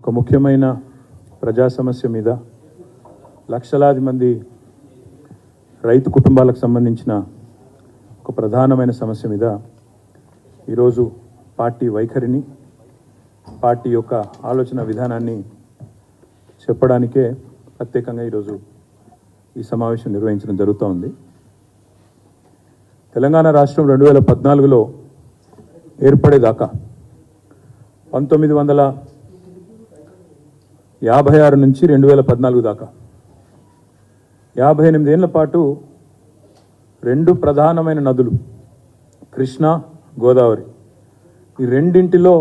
ఒక ముఖ్యమైన ప్రజా సమస్య మీద లక్షలాది మంది రైతు కుటుంబాలకు సంబంధించిన ఒక ప్రధానమైన సమస్య మీద ఈరోజు పార్టీ వైఖరిని, పార్టీ యొక్క ఆలోచన విధానాన్ని చెప్పడానికే ప్రత్యేకంగా ఈరోజు ఈ సమావేశం నిర్వహించడం జరుగుతూ ఉంది. తెలంగాణ రాష్ట్రం 2014లో ఏర్పడేదాకా 1956 నుంచి 2014 దాకా 58 ఏళ్ల పాటు రెండు ప్రధానమైన నదులు కృష్ణా, గోదావరి, ఈ రెండింటిలో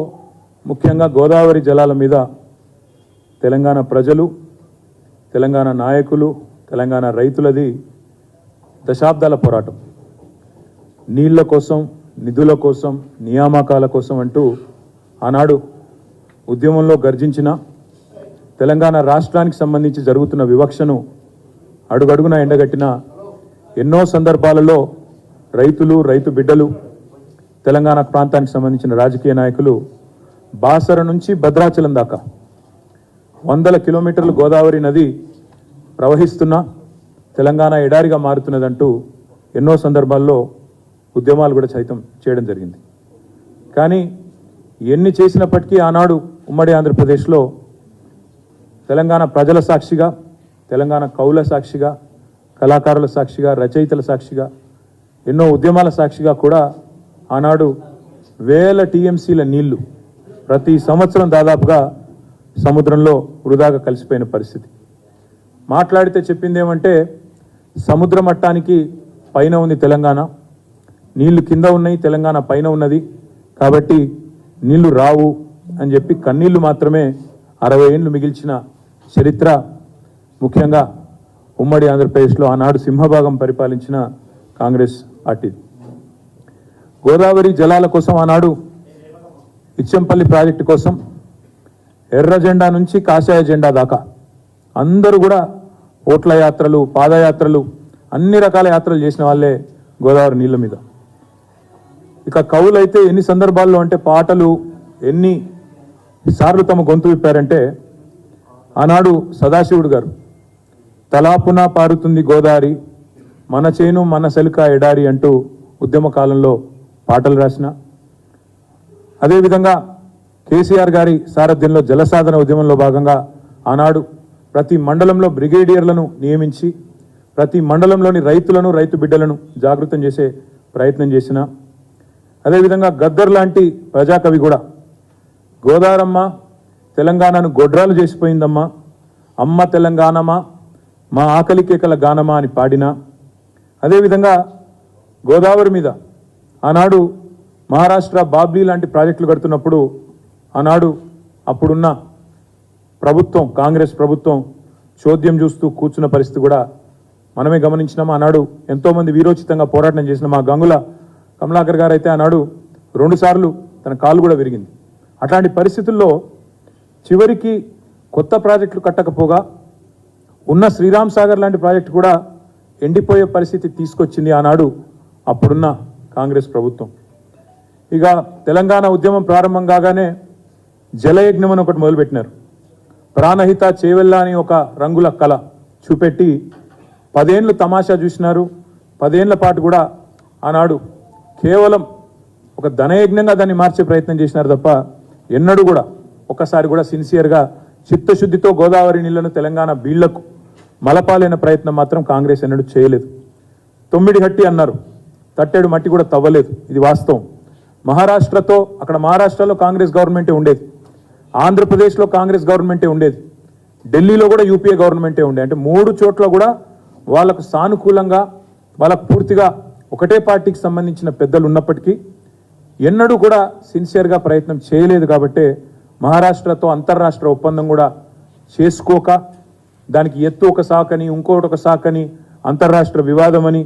ముఖ్యంగా గోదావరి జలాల మీద తెలంగాణ ప్రజలు, తెలంగాణ నాయకులు, తెలంగాణ రైతులది దశాబ్దాల పోరాటం. నీళ్ల కోసం, నిధుల కోసం, నియామకాల కోసం అంటూ ఆనాడు ఉద్యమంలో గర్జించిన, తెలంగాణ రాష్ట్రానికి సంబంధించి జరుగుతున్న వివక్షను అడుగడుగున ఎండగట్టిన ఎన్నో సందర్భాలలో రైతులు, రైతు బిడ్డలు, తెలంగాణ ప్రాంతానికి సంబంధించిన రాజకీయ నాయకులు బాసర నుంచి భద్రాచలం దాకా 100 కిలోమీటర్లు గోదావరి నది ప్రవహిస్తున్నా తెలంగాణ ఎడారిగా మారుతున్నదంటూ ఎన్నో సందర్భాల్లో ఉద్యమాలు కూడా సైతం చేయడం జరిగింది. కానీ ఎన్ని చేసినప్పటికీ ఆనాడు ఉమ్మడి ఆంధ్రప్రదేశ్లో తెలంగాణ ప్రజల సాక్షిగా, తెలంగాణ కవుల సాక్షిగా, కళాకారుల సాక్షిగా, రచయితల సాక్షిగా, ఎన్నో ఉద్యమాల సాక్షిగా కూడా ఆనాడు వేల టీఎంసీల నీళ్లు ప్రతి సంవత్సరం దాదాపుగా సముద్రంలో వృధాగా కలిసిపోయిన పరిస్థితి. మాట్లాడితే చెప్పింది ఏమంటే, సముద్ర మట్టానికి పైన ఉంది తెలంగాణ, నీళ్లు కింద ఉన్నాయి, తెలంగాణ పైన ఉన్నది, కాబట్టి నీళ్లు రావు అని చెప్పి కన్నీళ్లు మాత్రమే 60 ఏళ్ళు మిగిల్చిన చరిత్ర ముఖ్యంగా ఉమ్మడి ఆంధ్రప్రదేశ్లో ఆనాడు సింహభాగం పరిపాలించిన కాంగ్రెస్ పార్టీ. గోదావరి జలాల కోసం ఆనాడు ఇచ్చంపల్లి ప్రాజెక్టు కోసం ఎర్ర జెండా నుంచి కాషాయ జెండా దాకా అందరూ కూడా ఓట్ల యాత్రలు, పాదయాత్రలు, అన్ని రకాల యాత్రలు చేసిన వాళ్ళే గోదావరి నీళ్ళ మీద. ఇక కవులైతే ఎన్ని సందర్భాల్లో అంటే పాటలు ఎన్ని సార్లు తమ గొంతు విప్పారంటే, ఆనాడు సదాశివుడు గారు తలాపున పారుతుంది గోదావరి, మన చేను మన సెలుక ఎడారి అంటూ ఉద్యమ కాలంలో పాటలు రాసిన, అదేవిధంగా కేసీఆర్ గారి సారథ్యంలో జలసాధన ఉద్యమంలో భాగంగా ఆనాడు ప్రతి మండలంలో బ్రిగేడియర్లను నియమించి ప్రతి మండలంలోని రైతులను, రైతు బిడ్డలను జాగృతం చేసే ప్రయత్నం చేసిన, అదేవిధంగా గద్దర్ లాంటి ప్రజాకవి కూడా గోదారమ్మ తెలంగాణను గొడ్రాలు చేసిపోయిందమ్మా, అమ్మ తెలంగాణమా మా ఆకలి కేకల గానమా అని పాడిన, అదేవిధంగా గోదావరి మీద ఆనాడు మహారాష్ట్ర బాబ్లీ లాంటి ప్రాజెక్టులు కడుతున్నప్పుడు ఆనాడు అప్పుడున్న ప్రభుత్వం, కాంగ్రెస్ ప్రభుత్వం చోద్యం చూస్తూ కూర్చున్న పరిస్థితి కూడా మనమే గమనించినాం. ఆనాడు ఎంతోమంది వీరోచితంగా పోరాటం చేసిన మా గంగుల కమలాకర్ గారు అయితే ఆనాడు 2 సార్లు తన కాలు కూడా విరిగింది. అట్లాంటి పరిస్థితుల్లో చివరికి కొత్త ప్రాజెక్టులు కట్టకపోగా ఉన్న శ్రీరామ్ సాగర్ లాంటి ప్రాజెక్టు కూడా ఎండిపోయే పరిస్థితి తీసుకొచ్చింది ఆనాడు అప్పుడున్న కాంగ్రెస్ ప్రభుత్వం. ఇక తెలంగాణ ఉద్యమం ప్రారంభం కాగానే జలయజ్ఞం అని ఒకటి మొదలుపెట్టినారు. ప్రాణహిత చేవెళ్ళ అని ఒక రంగుల కళ చూపెట్టి 10 ఏళ్ళు తమాషా చూసినారు. 10 ఏళ్ల పాటు కూడా ఆనాడు కేవలం ఒక ధనయజ్ఞంగా దాన్ని మార్చే ప్రయత్నం చేసినారు తప్ప ఎన్నడూ కూడా ఒక్కసారి కూడా సిన్సియర్గా చిత్తశుద్ధితో గోదావరి నీళ్లను తెలంగాణ బీళ్లకు మలపాలైన ప్రయత్నం మాత్రం కాంగ్రెస్ ఎన్నడూ చేయలేదు. 9 హట్టి అన్నారు, తట్టేడు మట్టి కూడా తవ్వలేదు, ఇది వాస్తవం. మహారాష్ట్రతో, అక్కడ మహారాష్ట్రలో కాంగ్రెస్ గవర్నమెంటే ఉండేది, ఆంధ్రప్రదేశ్లో కాంగ్రెస్ గవర్నమెంటే ఉండేది, ఢిల్లీలో కూడా యూపీఏ గవర్నమెంటే ఉండే. అంటే 3 చోట్ల కూడా వాళ్ళకు సానుకూలంగా, వాళ్ళకు పూర్తిగా ఒకటే పార్టీకి సంబంధించిన పెద్దలు ఉన్నప్పటికీ ఎన్నడూ కూడా సిన్సియర్గా ప్రయత్నం చేయలేదు. కాబట్టే మహారాష్ట్రతో అంతర్రాష్ట్ర ఒప్పందం కూడా చేసుకోక దానికి ఎత్తు ఒక సాకని, ఇంకోటి ఒక సాకని, అంతర్రాష్ట్ర వివాదమని,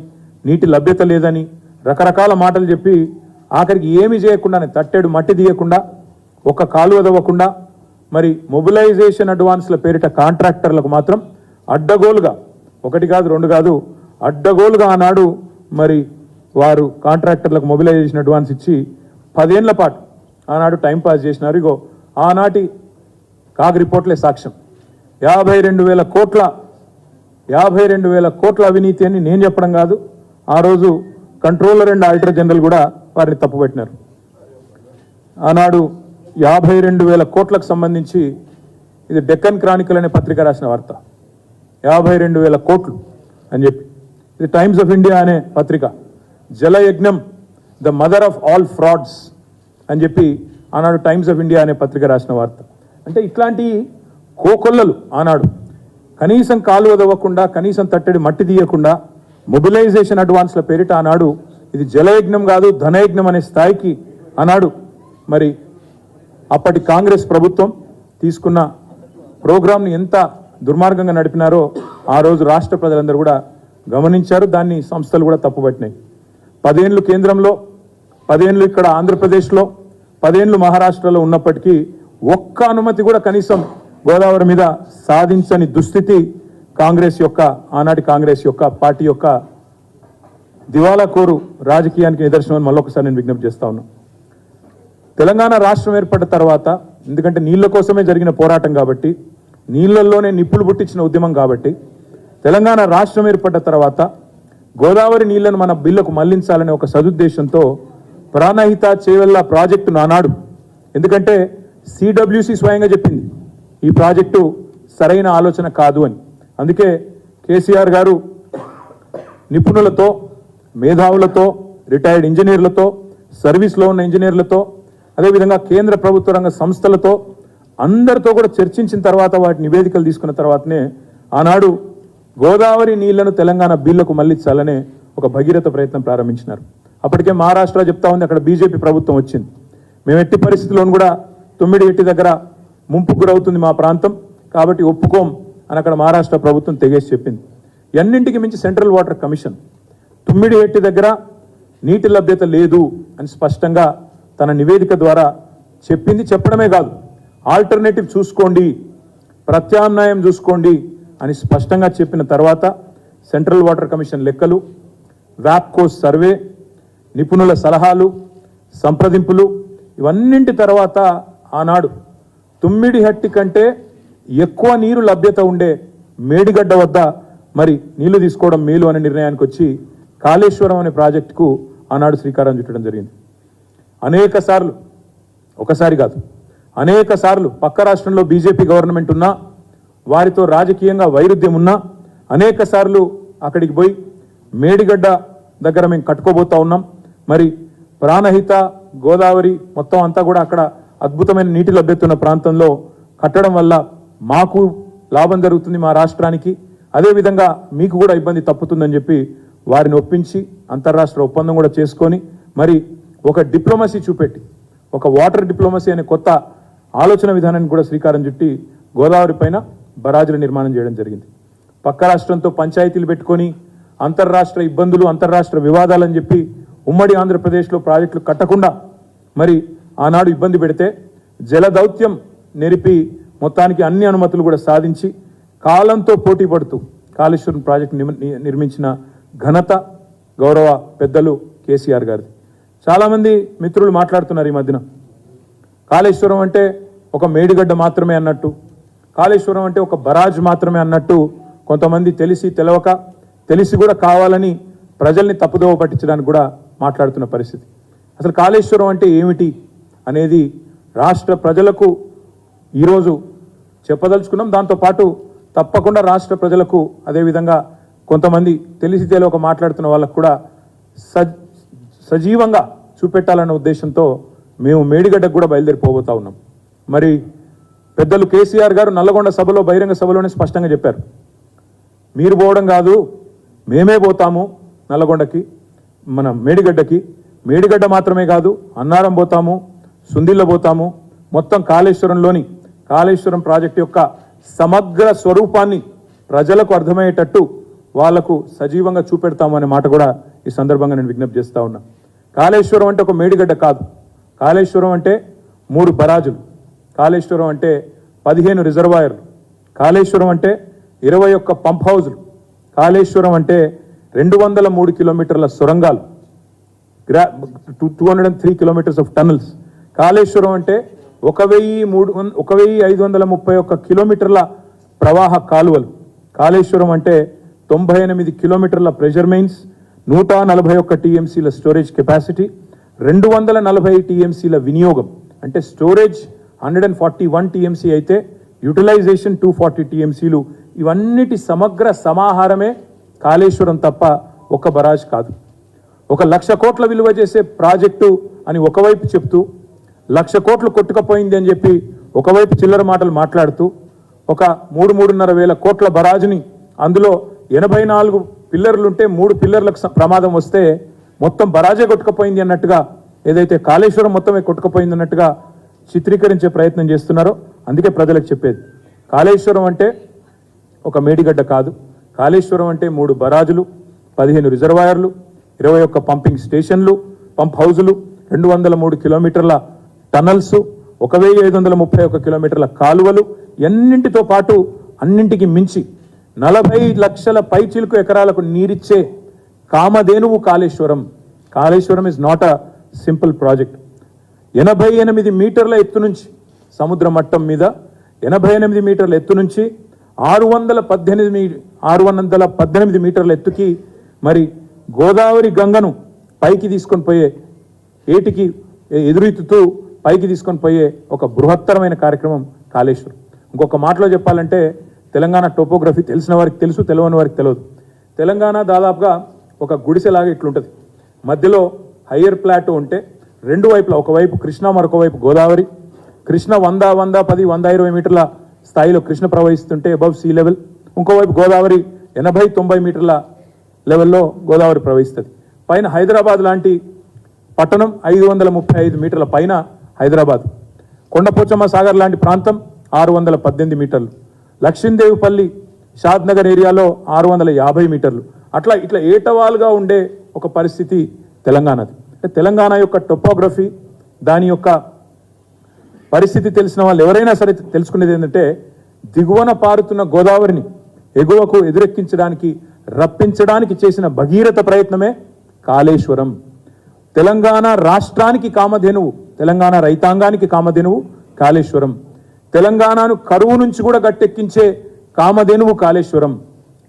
నీటి లభ్యత లేదని రకరకాల మాటలు చెప్పి ఆఖరికి ఏమీ చేయకుండానే, తట్టేడు మట్టి తీయకుండా, ఒక కాలువ తవ్వకుండా, మరి మొబిలైజేషన్ అడ్వాన్స్ల పేరిట కాంట్రాక్టర్లకు మాత్రం అడ్డగోలుగా, 1 కాదు 2 కాదు, అడ్డగోలుగా ఆనాడు మరి వారు కాంట్రాక్టర్లకు మొబిలైజేషన్ అడ్వాన్స్ ఇచ్చి 10 ఏళ్ల పాటు ఆనాడు టైంపాస్ చేసినారు. ఇగో ఆనాటి కాగ్ రిపోర్ట్లే సాక్ష్యం. 52,000 కోట్ల అవినీతి అని నేను చెప్పడం కాదు, ఆ రోజు కంట్రోలర్ అండ్ ఆడిటర్ జనరల్ కూడా వారిని తప్పుపట్టినారు. ఆనాడు 52,000 కోట్లకు సంబంధించి ఇది డెక్కన్ క్రానికల్ అనే పత్రిక రాసిన వార్త. 52,000 కోట్లు అని చెప్పి, ఇది టైమ్స్ ఆఫ్ ఇండియా అనే పత్రిక Jalayagnam the mother of all frauds అని చెప్పి ఆనాడు టైమ్స్ ఆఫ్ ఇండియా అనే పత్రిక రాసిన వార్త. అంటే ఇట్లాంటి కోకొల్లలు ఆనాడు కనీసం కాలు వదవకుండా, కనీసం తట్టడి మట్టి తీయకుండా మొబిలైజేషన్ అడ్వాన్స్ల పేరిట ఆనాడు ఇది జలయజ్ఞం కాదు ధనయజ్ఞం అనే స్థాయికి ఆనాడు మరి అప్పటి కాంగ్రెస్ ప్రభుత్వం తీసుకున్న ప్రోగ్రాంని ఎంత దుర్మార్గంగా నడిపినారో ఆ రోజు రాష్ట్ర ప్రజలందరూ కూడా గమనించారు. దాన్ని సంస్థలు కూడా తప్పుపట్టినాయి. 10 ఏళ్ళు కేంద్రంలో, 10 ఏళ్ళు ఇక్కడ ఆంధ్రప్రదేశ్లో, 10 ఏళ్ళు మహారాష్ట్రలో ఉన్నప్పటికీ ఒక్క అనుమతి కూడా కనీసం గోదావరి మీద సాధించని దుస్థితి కాంగ్రెస్ యొక్క, ఆనాటి కాంగ్రెస్ యొక్క పార్టీ యొక్క దివాలా కోరు రాజకీయానికి నిదర్శనం మళ్ళొకసారి నేను విజ్ఞప్తి చేస్తా ఉన్నాను. తెలంగాణ రాష్ట్రం ఏర్పడ్డ తర్వాత, ఎందుకంటే నీళ్ల కోసమే జరిగిన పోరాటం కాబట్టి, నీళ్లలోనే నిప్పులు పుట్టించిన ఉద్యమం కాబట్టి, తెలంగాణ రాష్ట్రం ఏర్పడ్డ తర్వాత గోదావరి నీళ్లను మన బిల్లుకు మళ్లించాలనే ఒక సదుద్దేశంతో ప్రాణహిత చేవెళ్ల ప్రాజెక్టును ఆనాడు, ఎందుకంటే సిడబ్ల్యూసి స్వయంగా చెప్పింది ఈ ప్రాజెక్టు సరైన ఆలోచన కాదు అని. అందుకే కేసీఆర్ గారు నిపుణులతో, మేధావులతో, రిటైర్డ్ ఇంజనీర్లతో, సర్వీస్లో ఉన్న ఇంజనీర్లతో, అదేవిధంగా కేంద్ర ప్రభుత్వ రంగ సంస్థలతో అందరితో కూడా చర్చించిన తర్వాత వాటి నివేదికలు తీసుకున్న తర్వాతనే ఆనాడు గోదావరి నీళ్లను తెలంగాణ బిల్లుకు మళ్లించాలనే ఒక భగీరథ ప్రయత్నం ప్రారంభించినారు. అప్పటికే మహారాష్ట్ర చెప్తా ఉంది, అక్కడ బీజేపీ ప్రభుత్వం వచ్చింది. మేము ఎట్టి పరిస్థితుల్లోనూ కూడా తుమ్మిడిహెట్టి దగ్గర ముంపుకు గురవుతుంది మా ప్రాంతం, కాబట్టి ఒప్పుకోం అని అక్కడ మహారాష్ట్ర ప్రభుత్వం తెగేసి చెప్పింది. ఎన్నింటికి మించి సెంట్రల్ వాటర్ కమిషన్ తుమ్మిడిహెట్టి దగ్గర నీటి లభ్యత లేదు అని స్పష్టంగా తన నివేదిక ద్వారా చెప్పింది. చెప్పడమే కాదు, ఆల్టర్నేటివ్ చూసుకోండి, ప్రత్యామ్నాయం చూసుకోండి అని స్పష్టంగా చెప్పిన తర్వాత సెంట్రల్ వాటర్ కమిషన్ లెక్కలు, వ్యాప్కో సర్వే, నిపుణుల సలహాలు, సంప్రదింపులు, ఇవన్నింటి తర్వాత ఆనాడు తుమ్మిడిహట్టి కంటే ఎక్కువ నీరు లభ్యత ఉండే మేడిగడ్డ వద్ద మరి నీళ్లు తీసుకోవడం మేలు అనే నిర్ణయానికి వచ్చి కాళేశ్వరం అనే ప్రాజెక్టుకు ఆనాడు శ్రీకారం చుట్టడం జరిగింది. అనేక సార్లు, ఒకసారి కాదు అనేక సార్లు పక్క రాష్ట్రంలో బీజేపీ గవర్నమెంట్ ఉన్నా, వారితో రాజకీయంగా వైరుధ్యం ఉన్నా అనేక సార్లు అక్కడికి పోయి మేడిగడ్డ దగ్గర మేము కట్టుకోబోతా ఉన్నాం, మరి ప్రాణహిత గోదావరి మొత్తం అంతా కూడా అక్కడ అద్భుతమైన నీటి లభ్యత ఉన్న ప్రాంతంలో కట్టడం వల్ల మాకు లాభం జరుగుతుంది, మా రాష్ట్రానికి, అదేవిధంగా మీకు కూడా ఇబ్బంది తప్పుతుందని చెప్పి వారిని ఒప్పించి అంతర్రాష్ట్ర ఒప్పందం కూడా చేసుకొని మరి ఒక డిప్లొమసీ చూపెట్టి, ఒక వాటర్ డిప్లొమసీ అనే కొత్త ఆలోచన విధానాన్ని కూడా శ్రీకారం చుట్టి గోదావరి పైన బరాజుల నిర్మాణం చేయడం జరిగింది. పక్క రాష్ట్రంతో పంచాయతీలు పెట్టుకొని అంతర్రాష్ట్ర ఇబ్బందులు, అంతర్రాష్ట్ర వివాదాలని చెప్పి ఉమ్మడి ఆంధ్రప్రదేశ్లో ప్రాజెక్టులు కట్టకుండా మరి ఆనాడు ఇబ్బంది పెడితే జల దౌత్యం నెరిపి మొత్తానికి అన్ని అనుమతులు కూడా సాధించి కాలంతో పోటీ పడుతూ కాళేశ్వరం ప్రాజెక్టు నిర్మించిన ఘనత గౌరవ పెద్దలు కేసీఆర్ గారిది. చాలామంది మిత్రులు మాట్లాడుతున్నారు ఈ మధ్యన, కాళేశ్వరం అంటే ఒక మేడిగడ్డ మాత్రమే అన్నట్టు, కాళేశ్వరం అంటే ఒక బరాజ్ మాత్రమే అన్నట్టు కొంతమంది తెలిసి తెలవక, తెలిసి కూడా కావాలని ప్రజల్ని తప్పుదోవ పట్టించడానికి కూడా మాట్లాడుతున్న పరిస్థితి. అసలు కాళేశ్వరం అంటే ఏమిటి అనేది రాష్ట్ర ప్రజలకు ఈరోజు చెప్పదలుచుకున్నాం. దాంతోపాటు తప్పకుండా రాష్ట్ర ప్రజలకు, అదేవిధంగా కొంతమంది తెలిసి తెలియక మాట్లాడుతున్న వాళ్ళకు కూడా సజీవంగా చూపెట్టాలన్న ఉద్దేశంతో మేము మేడిగడ్డకు కూడా బయలుదేరిపోబోతా ఉన్నాం. మరి పెద్దలు కేసీఆర్ గారు నల్లగొండ సభలో, బహిరంగ సభలోనే స్పష్టంగా చెప్పారు, మీరు పోవడం కాదు మేమే పోతాము నల్లగొండకి, మన మేడిగడ్డకి. మేడిగడ్డ మాత్రమే కాదు, అన్నారం పోతాము, సుందిల్ల పోతాము, మొత్తం కాళేశ్వరంలోని కాళేశ్వరం ప్రాజెక్టు యొక్క సమగ్ర స్వరూపాన్ని ప్రజలకు అర్థమయ్యేటట్టు వాళ్లకు సజీవంగా చూపెడతాము అనే మాట కూడా ఈ సందర్భంగా నేను విజ్ఞప్తి చేస్తా ఉన్నా. కాళేశ్వరం అంటే ఒక మేడిగడ్డ కాదు, కాళేశ్వరం అంటే 3 బరాజులు, కాళేశ్వరం అంటే 15 రిజర్వాయర్లు, కాళేశ్వరం అంటే 21 పంప్ హౌజులు, కాళేశ్వరం అంటే 203 కిలోమీటర్ల సొరంగాలు, 203 కిలోమీటర్స్ ఆఫ్ టనల్స్, కాళేశ్వరం అంటే 1531 కిలోమీటర్ల ప్రవాహ కాలువలు. కాళేశ్వరం అంటే 98 కిలోమీటర్ల ప్రెషర్ మెయిన్స్, 141 టీఎంసీల స్టోరేజ్ కెపాసిటీ, 240 టీఎంసీల వినియోగం. అంటే స్టోరేజ్ 141 టీఎంసీ అయితే యూటిలైజేషన్ 240 టీఎంసీలు. ఇవన్నిటి సమగ్ర సమాహారమే కాళేశ్వరం తప్ప ఒక బరాజ్ కాదు. 1,00,000 కోట్ల విలువ చేసే ప్రాజెక్టు అని ఒకవైపు చెప్తూ 1,00,000 కోట్లు కొట్టుకపోయింది అని చెప్పి ఒకవైపు చిల్లర మాటలు మాట్లాడుతూ ఒక 3-3.5 వేల కోట్ల బరాజుని, అందులో 84 పిల్లర్లుంటే 3 పిల్లర్లకు ప్రమాదం వస్తే మొత్తం బరాజే కొట్టుకపోయింది అన్నట్టుగా, ఏదైతే కాళేశ్వరం మొత్తమే కొట్టుకపోయింది అన్నట్టుగా చిత్రీకరించే ప్రయత్నం చేస్తున్నారో అందుకే ప్రజలకు చెప్పేది, కాళేశ్వరం అంటే ఒక మేడిగడ్డ కాదు. కాళేశ్వరం అంటే 3 బరాజులు, 15 రిజర్వాయర్లు, 21 పంపింగ్ స్టేషన్లు, పంప్ హౌజులు, 203 కిలోమీటర్ల టనల్స్, 1531 కిలోమీటర్ల కాలువలు, ఎన్నింటితో పాటు అన్నింటికి మించి 40 లక్షల పైచిలుకు ఎకరాలకు నీరిచ్చే కామధేనువు Kaleshwaram. Kaleshwaram is not a simple project. 88 మీటర్ల ఎత్తు నుంచి, సముద్ర మట్టం మీద 88 మీటర్ల ఎత్తు నుంచి 618 మీటర్ల ఎత్తుకి మరి గోదావరి గంగను పైకి తీసుకొని పోయే, ఏటికి ఎదురెత్తుతూ పైకి తీసుకొని పోయే ఒక బృహత్తరమైన కార్యక్రమం కాళేశ్వరం. ఇంకొక మాటలో చెప్పాలంటే తెలంగాణ టోపోగ్రఫీ తెలిసిన వారికి తెలుసు, తెలియని వారికి తెలియదు. తెలంగాణ దాదాపుగా ఒక గుడిసెలాగా ఇట్లుంటుంది. మధ్యలో హయ్యర్ ప్లాటో ఉంటే రెండు వైపులా, ఒకవైపు కృష్ణ, మరొక వైపు గోదావరి. కృష్ణ 100, 110, 120 మీటర్ల స్థాయిలో కృష్ణ ప్రవహిస్తుంటే అబవ్ సీ లెవెల్. ఇంకోవైపు గోదావరి 80-90 మీటర్ల లెవెల్లో గోదావరి ప్రవహిస్తుంది. పైన హైదరాబాద్ లాంటి పట్టణం 535 మీటర్ల పైన హైదరాబాద్. కొండపోచమ్మ సాగర్ లాంటి ప్రాంతం 618 మీటర్లు. లక్ష్మీదేవిపల్లి, షాద్ నగర్ ఏరియాలో 650 మీటర్లు. ఇట్లా ఏటవాలుగా ఉండే ఒక పరిస్థితి తెలంగాణది. తెలంగాణ యొక్క టోపోగ్రఫీ, దాని యొక్క పరిస్థితి తెలిసిన వాళ్ళు ఎవరైనా సరే తెలుసుకునేది ఏంటంటే, దిగువన పారుతున్న గోదావరిని ఎగువకు ఎదురెక్కించడానికి, రప్పించడానికి చేసిన భగీరథ ప్రయత్నమే కాళేశ్వరం. తెలంగాణ రాష్ట్రానికి కామధేనువు, తెలంగాణ రైతాంగానికి కామధేనువు కాళేశ్వరం. తెలంగాణను కరువు నుంచి కూడా గట్టెక్కించే కామధేనువు కాళేశ్వరం.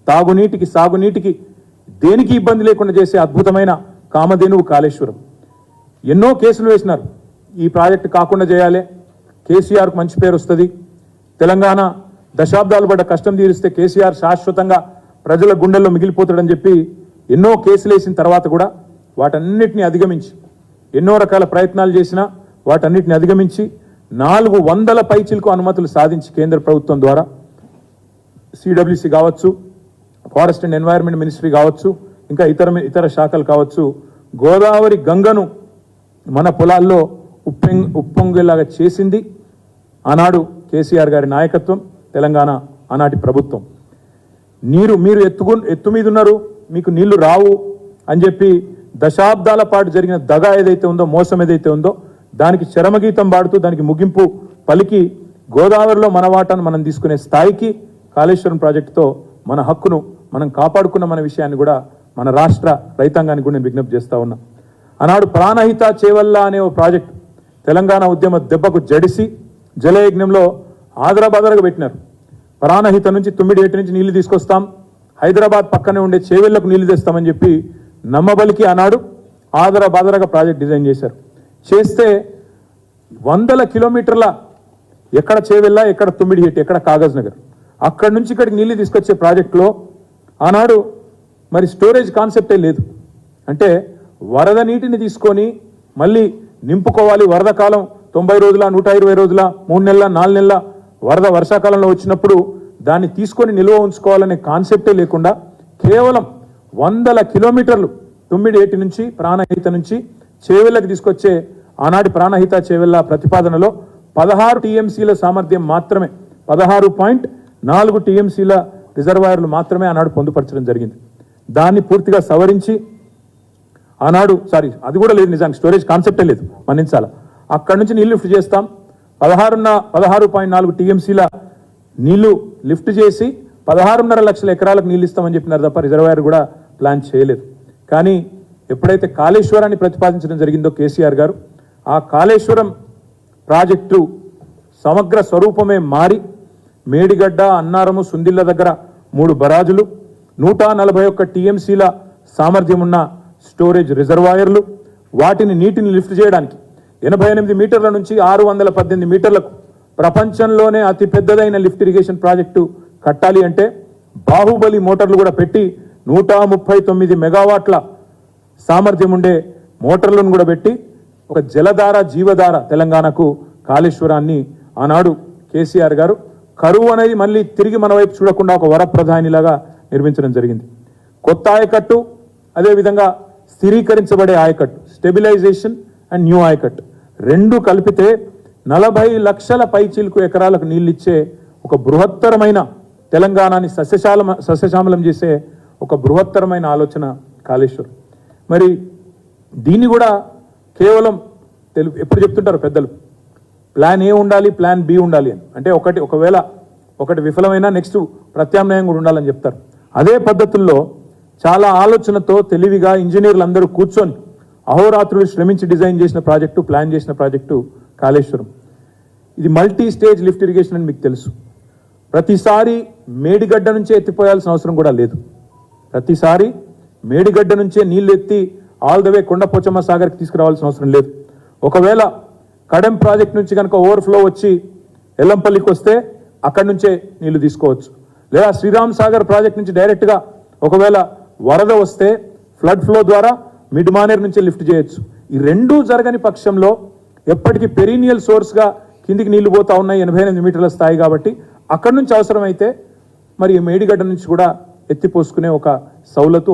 తాగునీటికి, సాగునీటికి, దేనికి ఇబ్బంది లేకుండా చేసే అద్భుతమైన కామధేనువు కాళేశ్వరం. ఎన్నో కేసులు వేసినారు, ఈ ప్రాజెక్టు కాకుండా చేయాలి, కేసీఆర్కు మంచి పేరు వస్తుంది, తెలంగాణ దశాబ్దాలు పడ్డ కష్టం తీరిస్తే కేసీఆర్ శాశ్వతంగా ప్రజల గుండెల్లో మిగిలిపోతాడని చెప్పి ఎన్నో కేసులు వేసిన తర్వాత కూడా వాటన్నిటిని అధిగమించి, ఎన్నో రకాల ప్రయత్నాలు చేసినా వాటన్నిటిని అధిగమించి 400 పైచిలకు అనుమతులు సాధించి కేంద్ర ప్రభుత్వం ద్వారా, సిడబ్ల్యూసి కావచ్చు, ఫారెస్ట్ అండ్ ఎన్వైరన్మెంట్ మినిస్ట్రీ కావచ్చు, ఇంకా ఇతర శాఖలు కావచ్చు, గోదావరి గంగను మన పొలాల్లో ఉప్పొంగేలాగా చేసింది ఆనాడు కేసీఆర్ గారి నాయకత్వం, తెలంగాణ ఆనాటి ప్రభుత్వం. మీరు ఎత్తు మీద ఉన్నారు, మీకు నీళ్లు రావు అని చెప్పి దశాబ్దాల పాటు జరిగిన దగ ఏదైతే ఉందో, మోసం ఏదైతే ఉందో, దానికి చరమగీతం పాడుతూ దానికి ముగింపు పలికి గోదావరిలో మన వాటాను మనం తీసుకునే స్థాయికి కాళేశ్వరం ప్రాజెక్టుతో మన హక్కును మనం కాపాడుకున్న మన విషయాన్ని కూడా మన రాష్ట్ర రైతాంగానికి కూడా నేను విజ్ఞప్తి చేస్తా ఉన్నా. ఆనాడు ప్రాణహిత చేవల్ల అనే ఓ ప్రాజెక్టు తెలంగాణ ఉద్యమ దెబ్బకు జడిసి జలయజ్ఞంలో ఆదరాబాదరగా పెట్టినారు. ప్రాణహిత నుంచి 9 నుంచి నీళ్లు తీసుకొస్తాం, హైదరాబాద్ పక్కనే ఉండే చేవెళ్లకు నీళ్లు తెస్తామని చెప్పి నమ్మబలికి ఆనాడు ఆదరాబాదరగా ప్రాజెక్ట్ డిజైన్ చేశారు. చేస్తే 100 కిలోమీటర్ల, ఎక్కడ చేవెళ్ళ, ఎక్కడ 9 ఎక్కడ కాగజ్ నగర్, అక్కడి నుంచి ఇక్కడికి నీళ్లు తీసుకొచ్చే ప్రాజెక్టులో ఆనాడు మరి స్టోరేజ్ కాన్సెప్టే లేదు. అంటే వరద నీటిని తీసుకొని మళ్ళీ నింపుకోవాలి, వరద కాలం 90 రోజుల, 120 రోజుల, 3 నెలల, 4 నెలల వరద వర్షాకాలంలో వచ్చినప్పుడు దాన్ని తీసుకొని నిల్వ ఉంచుకోవాలనే కాన్సెప్టే లేకుండా కేవలం 100 కిలోమీటర్లు 9 నుంచి ప్రాణహిత నుంచి చేవెళ్ళకి తీసుకొచ్చే ఆనాటి ప్రాణహిత చేవెళ్ళ ప్రతిపాదనలో 16 టీఎంసీల సామర్థ్యం మాత్రమే, 16.4 టీఎంసీల రిజర్వాయర్లు మాత్రమే ఆనాడు పొందుపరచడం జరిగింది. దాన్ని పూర్తిగా సవరించి ఆనాడు అది కూడా లేదు, నిజానికి స్టోరేజ్ కాన్సెప్టే లేదు, మన్నించాల. అక్కడి నుంచి నీళ్లు లిఫ్ట్ చేస్తాం, 16.4 టీఎంసీల నీళ్లు లిఫ్ట్ చేసి 16.5 లక్షల ఎకరాలకు నీళ్ళు ఇస్తామని చెప్పినారు తప్ప రిజర్వాయర్ కూడా ప్లాన్ చేయలేదు. కానీ ఎప్పుడైతే కాళేశ్వరాన్ని ప్రతిపాదించడం జరిగిందో కేసీఆర్ గారు, ఆ కాళేశ్వరం ప్రాజెక్టు సమగ్ర స్వరూపమే మారి మేడిగడ్డ, అన్నారము, సుందిళ్ళ దగ్గర 3 బరాజులు, 141 టీఎంసీల సామర్థ్యం ఉన్న స్టోరేజ్ రిజర్వాయర్లు, వాటిని నీటిని లిఫ్ట్ చేయడానికి 88 మీటర్ల నుంచి 618 మీటర్లకు ప్రపంచంలోనే అతి పెద్దదైన లిఫ్ట్ ఇరిగేషన్ ప్రాజెక్టు కట్టాలి అంటే బాహుబలి మోటార్లు కూడా పెట్టి 139 మెగావాట్ల సామర్థ్యం ఉండే మోటార్లను కూడా పెట్టి ఒక జలధార, జీవధార తెలంగాణకు కాళేశ్వరాన్ని ఆనాడు కేసీఆర్ గారు కరువు అనేది మళ్ళీ తిరిగి మన వైపు చూడకుండా ఒక వరప్రధానిలాగా నిర్మించడం జరిగింది. కొత్త ఆయకట్టు, అదేవిధంగా స్థిరీకరించబడే ఆయకట్టు, స్టెబిలైజేషన్ అండ్ న్యూ ఆయకట్టు రెండు కలిపితే 40 లక్షల పైచీలకు ఎకరాలకు నీళ్ళిచ్చే ఒక బృహత్తరమైన తెలంగాణని సస్యశ్యామలం చేసే ఒక బృహత్తరమైన ఆలోచన కాళేశ్వరం. మరి దీన్ని కూడా కేవలం ఎప్పుడు చెప్తుంటారు పెద్దలు, ప్లాన్ ఏ ఉండాలి, ప్లాన్ బి ఉండాలి అని. అంటే ఒకవేళ ఒకటి విఫలమైనా నెక్స్ట్ ప్రత్యామ్నాయం కూడా ఉండాలని చెప్తారు. అదే పద్ధతుల్లో చాలా ఆలోచనతో తెలివిగా ఇంజనీర్లు అందరూ కూర్చొని అహోరాత్రులు శ్రమించి డిజైన్ చేసిన ప్రాజెక్టు, ప్లాన్ చేసిన ప్రాజెక్టు కాళేశ్వరం. ఇది మల్టీ స్టేజ్ లిఫ్ట్ ఇరిగేషన్ అని మీకు తెలుసు. ప్రతిసారి మేడిగడ్డ నుంచే ఎత్తిపోయాల్సిన అవసరం కూడా లేదు. ప్రతిసారి మేడిగడ్డ నుంచే నీళ్లు ఎత్తి ఆల్ ద వే కొండపోచమ్మ సాగర్కి తీసుకురావాల్సిన అవసరం లేదు. ఒకవేళ కడెం ప్రాజెక్ట్ నుంచి కనుక ఓవర్ఫ్లో వచ్చి ఎల్లంపల్లికి వస్తే అక్కడి నుంచే నీళ్లు తీసుకోవచ్చు. లేదా శ్రీరామ్ సాగర్ ప్రాజెక్ట్ నుంచి డైరెక్ట్గా ఒకవేళ వరద వస్తే ఫ్లడ్ ఫ్లో ద్వారా మిడ్ మానేర్ నుంచి లిఫ్ట్ చేయొచ్చు. ఈ రెండూ జరగని పక్షంలో ఎప్పటికీ పెరీనియల్ సోర్స్గా కిందికి నీళ్లు పోతా ఉన్నాయి 88 మీటర్ల స్థాయి కాబట్టి అక్కడి నుంచి అవసరమైతే మరి మేడిగడ్డ నుంచి కూడా ఎత్తిపోసుకునే ఒక సౌలతు,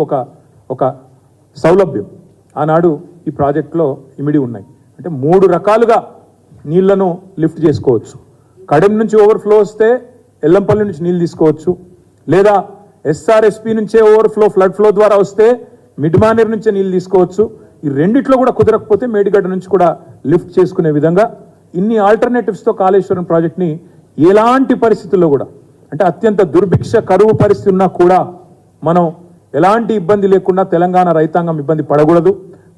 ఒక సౌలభ్యం ఆనాడు ఈ ప్రాజెక్టులో ఇమిడి ఉన్నాయి. అంటే 3 రకాలుగా నీళ్లను లిఫ్ట్ చేసుకోవచ్చు. కడెం నుంచి ఓవర్ఫ్లో వస్తే ఎల్లంపల్లి నుంచి నీళ్ళు తీసుకోవచ్చు. లేదా ఎస్ఆర్ఎస్పి నుంచే ఓవర్ఫ్లో ఫ్లడ్ ఫ్లో ద్వారా వస్తే మిడ్మానేర్ నుంచే నీళ్ళు తీసుకోవచ్చు. ఈ రెండిట్లో కూడా కుదరకపోతే మేడిగడ్డ నుంచి కూడా లిఫ్ట్ చేసుకునే విధంగా ఇన్ని ఆల్టర్నేటివ్స్తో కాళేశ్వరం ప్రాజెక్ట్ని ఎలాంటి పరిస్థితుల్లో కూడా, అంటే అత్యంత దుర్భిక్ష కరువు పరిస్థితి ఉన్నా కూడా మనం ఎలాంటి ఇబ్బంది లేకుండా తెలంగాణ రైతాంగం ఇబ్బంది పడకూడదు,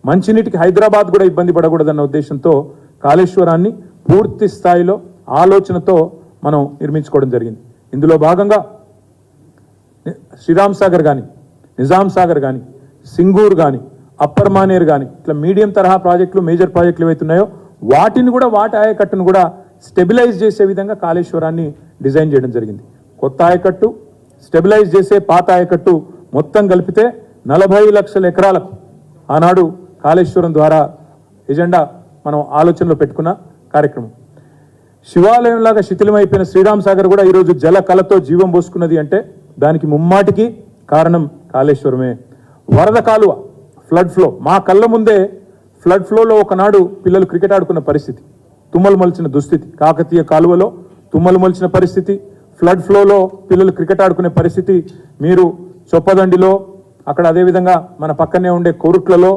మంచినీటికి హైదరాబాద్ కూడా ఇబ్బంది పడకూడదన్న ఉద్దేశంతో కాళేశ్వరాన్ని పూర్తి స్థాయిలో ఆలోచనతో మనం నిర్మించుకోవడం జరిగింది. ఇందులో భాగంగా శ్రీరామ్ సాగర్ కానీ, నిజాం సాగర్ కానీ, సింగూర్ కానీ, అప్పర్ మానేర్ కానీ ఇట్లా మీడియం తరహా ప్రాజెక్టులు, మేజర్ ప్రాజెక్టులు ఏవైతున్నాయో వాటిని కూడా, వాటి ఆయకట్టును కూడా స్టెబిలైజ్ చేసే విధంగా కాళేశ్వరాన్ని డిజైన్ చేయడం జరిగింది. కొత్త ఆయకట్టు, స్టెబిలైజ్ చేసే పాత ఆయకట్టు మొత్తం కలిపితే 40 లక్షల ఎకరాలకు ఆనాడు కాళేశ్వరం ద్వారా ఎజెండా మనం ఆలోచనలో పెట్టుకున్న కార్యక్రమం. శివాలయంలాగా శిథిలమైపోయిన శ్రీరామ్ సాగర్ కూడా ఈరోజు జల కళతో జీవం పోసుకున్నది అంటే దానికి ముమ్మాటికి కారణం కాళేశ్వరమే. వరద కాలువ, ఫ్లడ్ ఫ్లో, మా కళ్ళ ముందే ఫ్లడ్ ఫ్లోలో ఒకనాడు పిల్లలు క్రికెట్ ఆడుకున్న పరిస్థితి, తుమ్మలు మొలిచిన దుస్థితి, కాకతీయ కాలువలో తుమ్మలు మొలిచిన పరిస్థితి, ఫ్లడ్ ఫ్లోలో పిల్లలు క్రికెట్ ఆడుకునే పరిస్థితి మీరు చొప్పదండిలో, అక్కడ అదేవిధంగా మన పక్కనే ఉండే కోరుట్లలో,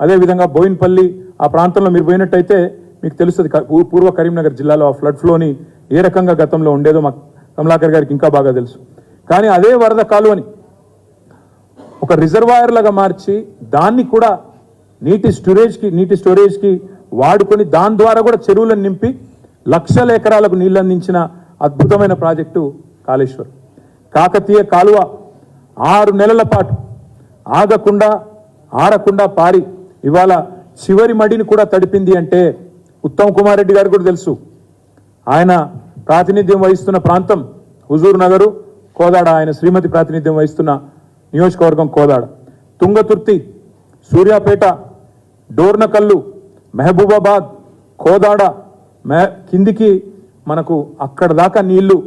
అదేవిధంగా బోయిన్పల్లి ఆ ప్రాంతంలో మీరు పోయినట్టయితే మీకు తెలుస్తుంది పూర్వ కరీంనగర్ జిల్లాలో ఆ ఫ్లడ్ ఫ్లోని ఏ రకంగా గతంలో ఉండేదో మా కమలాకర్ గారికి ఇంకా బాగా తెలుసు. కానీ అదే వరద కాలువని ఒక రిజర్వాయర్ లాగా మార్చి దాన్ని కూడా నీటి స్టోరేజ్కి వాడుకొని దాని ద్వారా కూడా చెరువులను నింపి లక్షల ఎకరాలకు నీళ్ళు అందించిన అద్భుతమైన ప్రాజెక్టు కాళేశ్వరం. కాకతీయ కాలువ 6 నెలల పాటు ఆరకుండా పారి ఇవాళ చివరి మడిని కూడా తడిపింది అంటే ఉత్తమ్ కుమార్ రెడ్డి గారు కూడా తెలుసు. ఆయన ప్రాతినిధ్యం వహిస్తున్న ప్రాంతం హుజూర్ నగరు, కోదాడ, ఆయన శ్రీమతి ప్రాతినిధ్యం వహిస్తున్న నియోజకవర్గం కోదాడ, తుంగతుర్తి, సూర్యాపేట, డోర్నకల్లు, మహబూబాబాద్, కోదాడ కిందికి మనకు అక్కడ దాకా నీళ్లు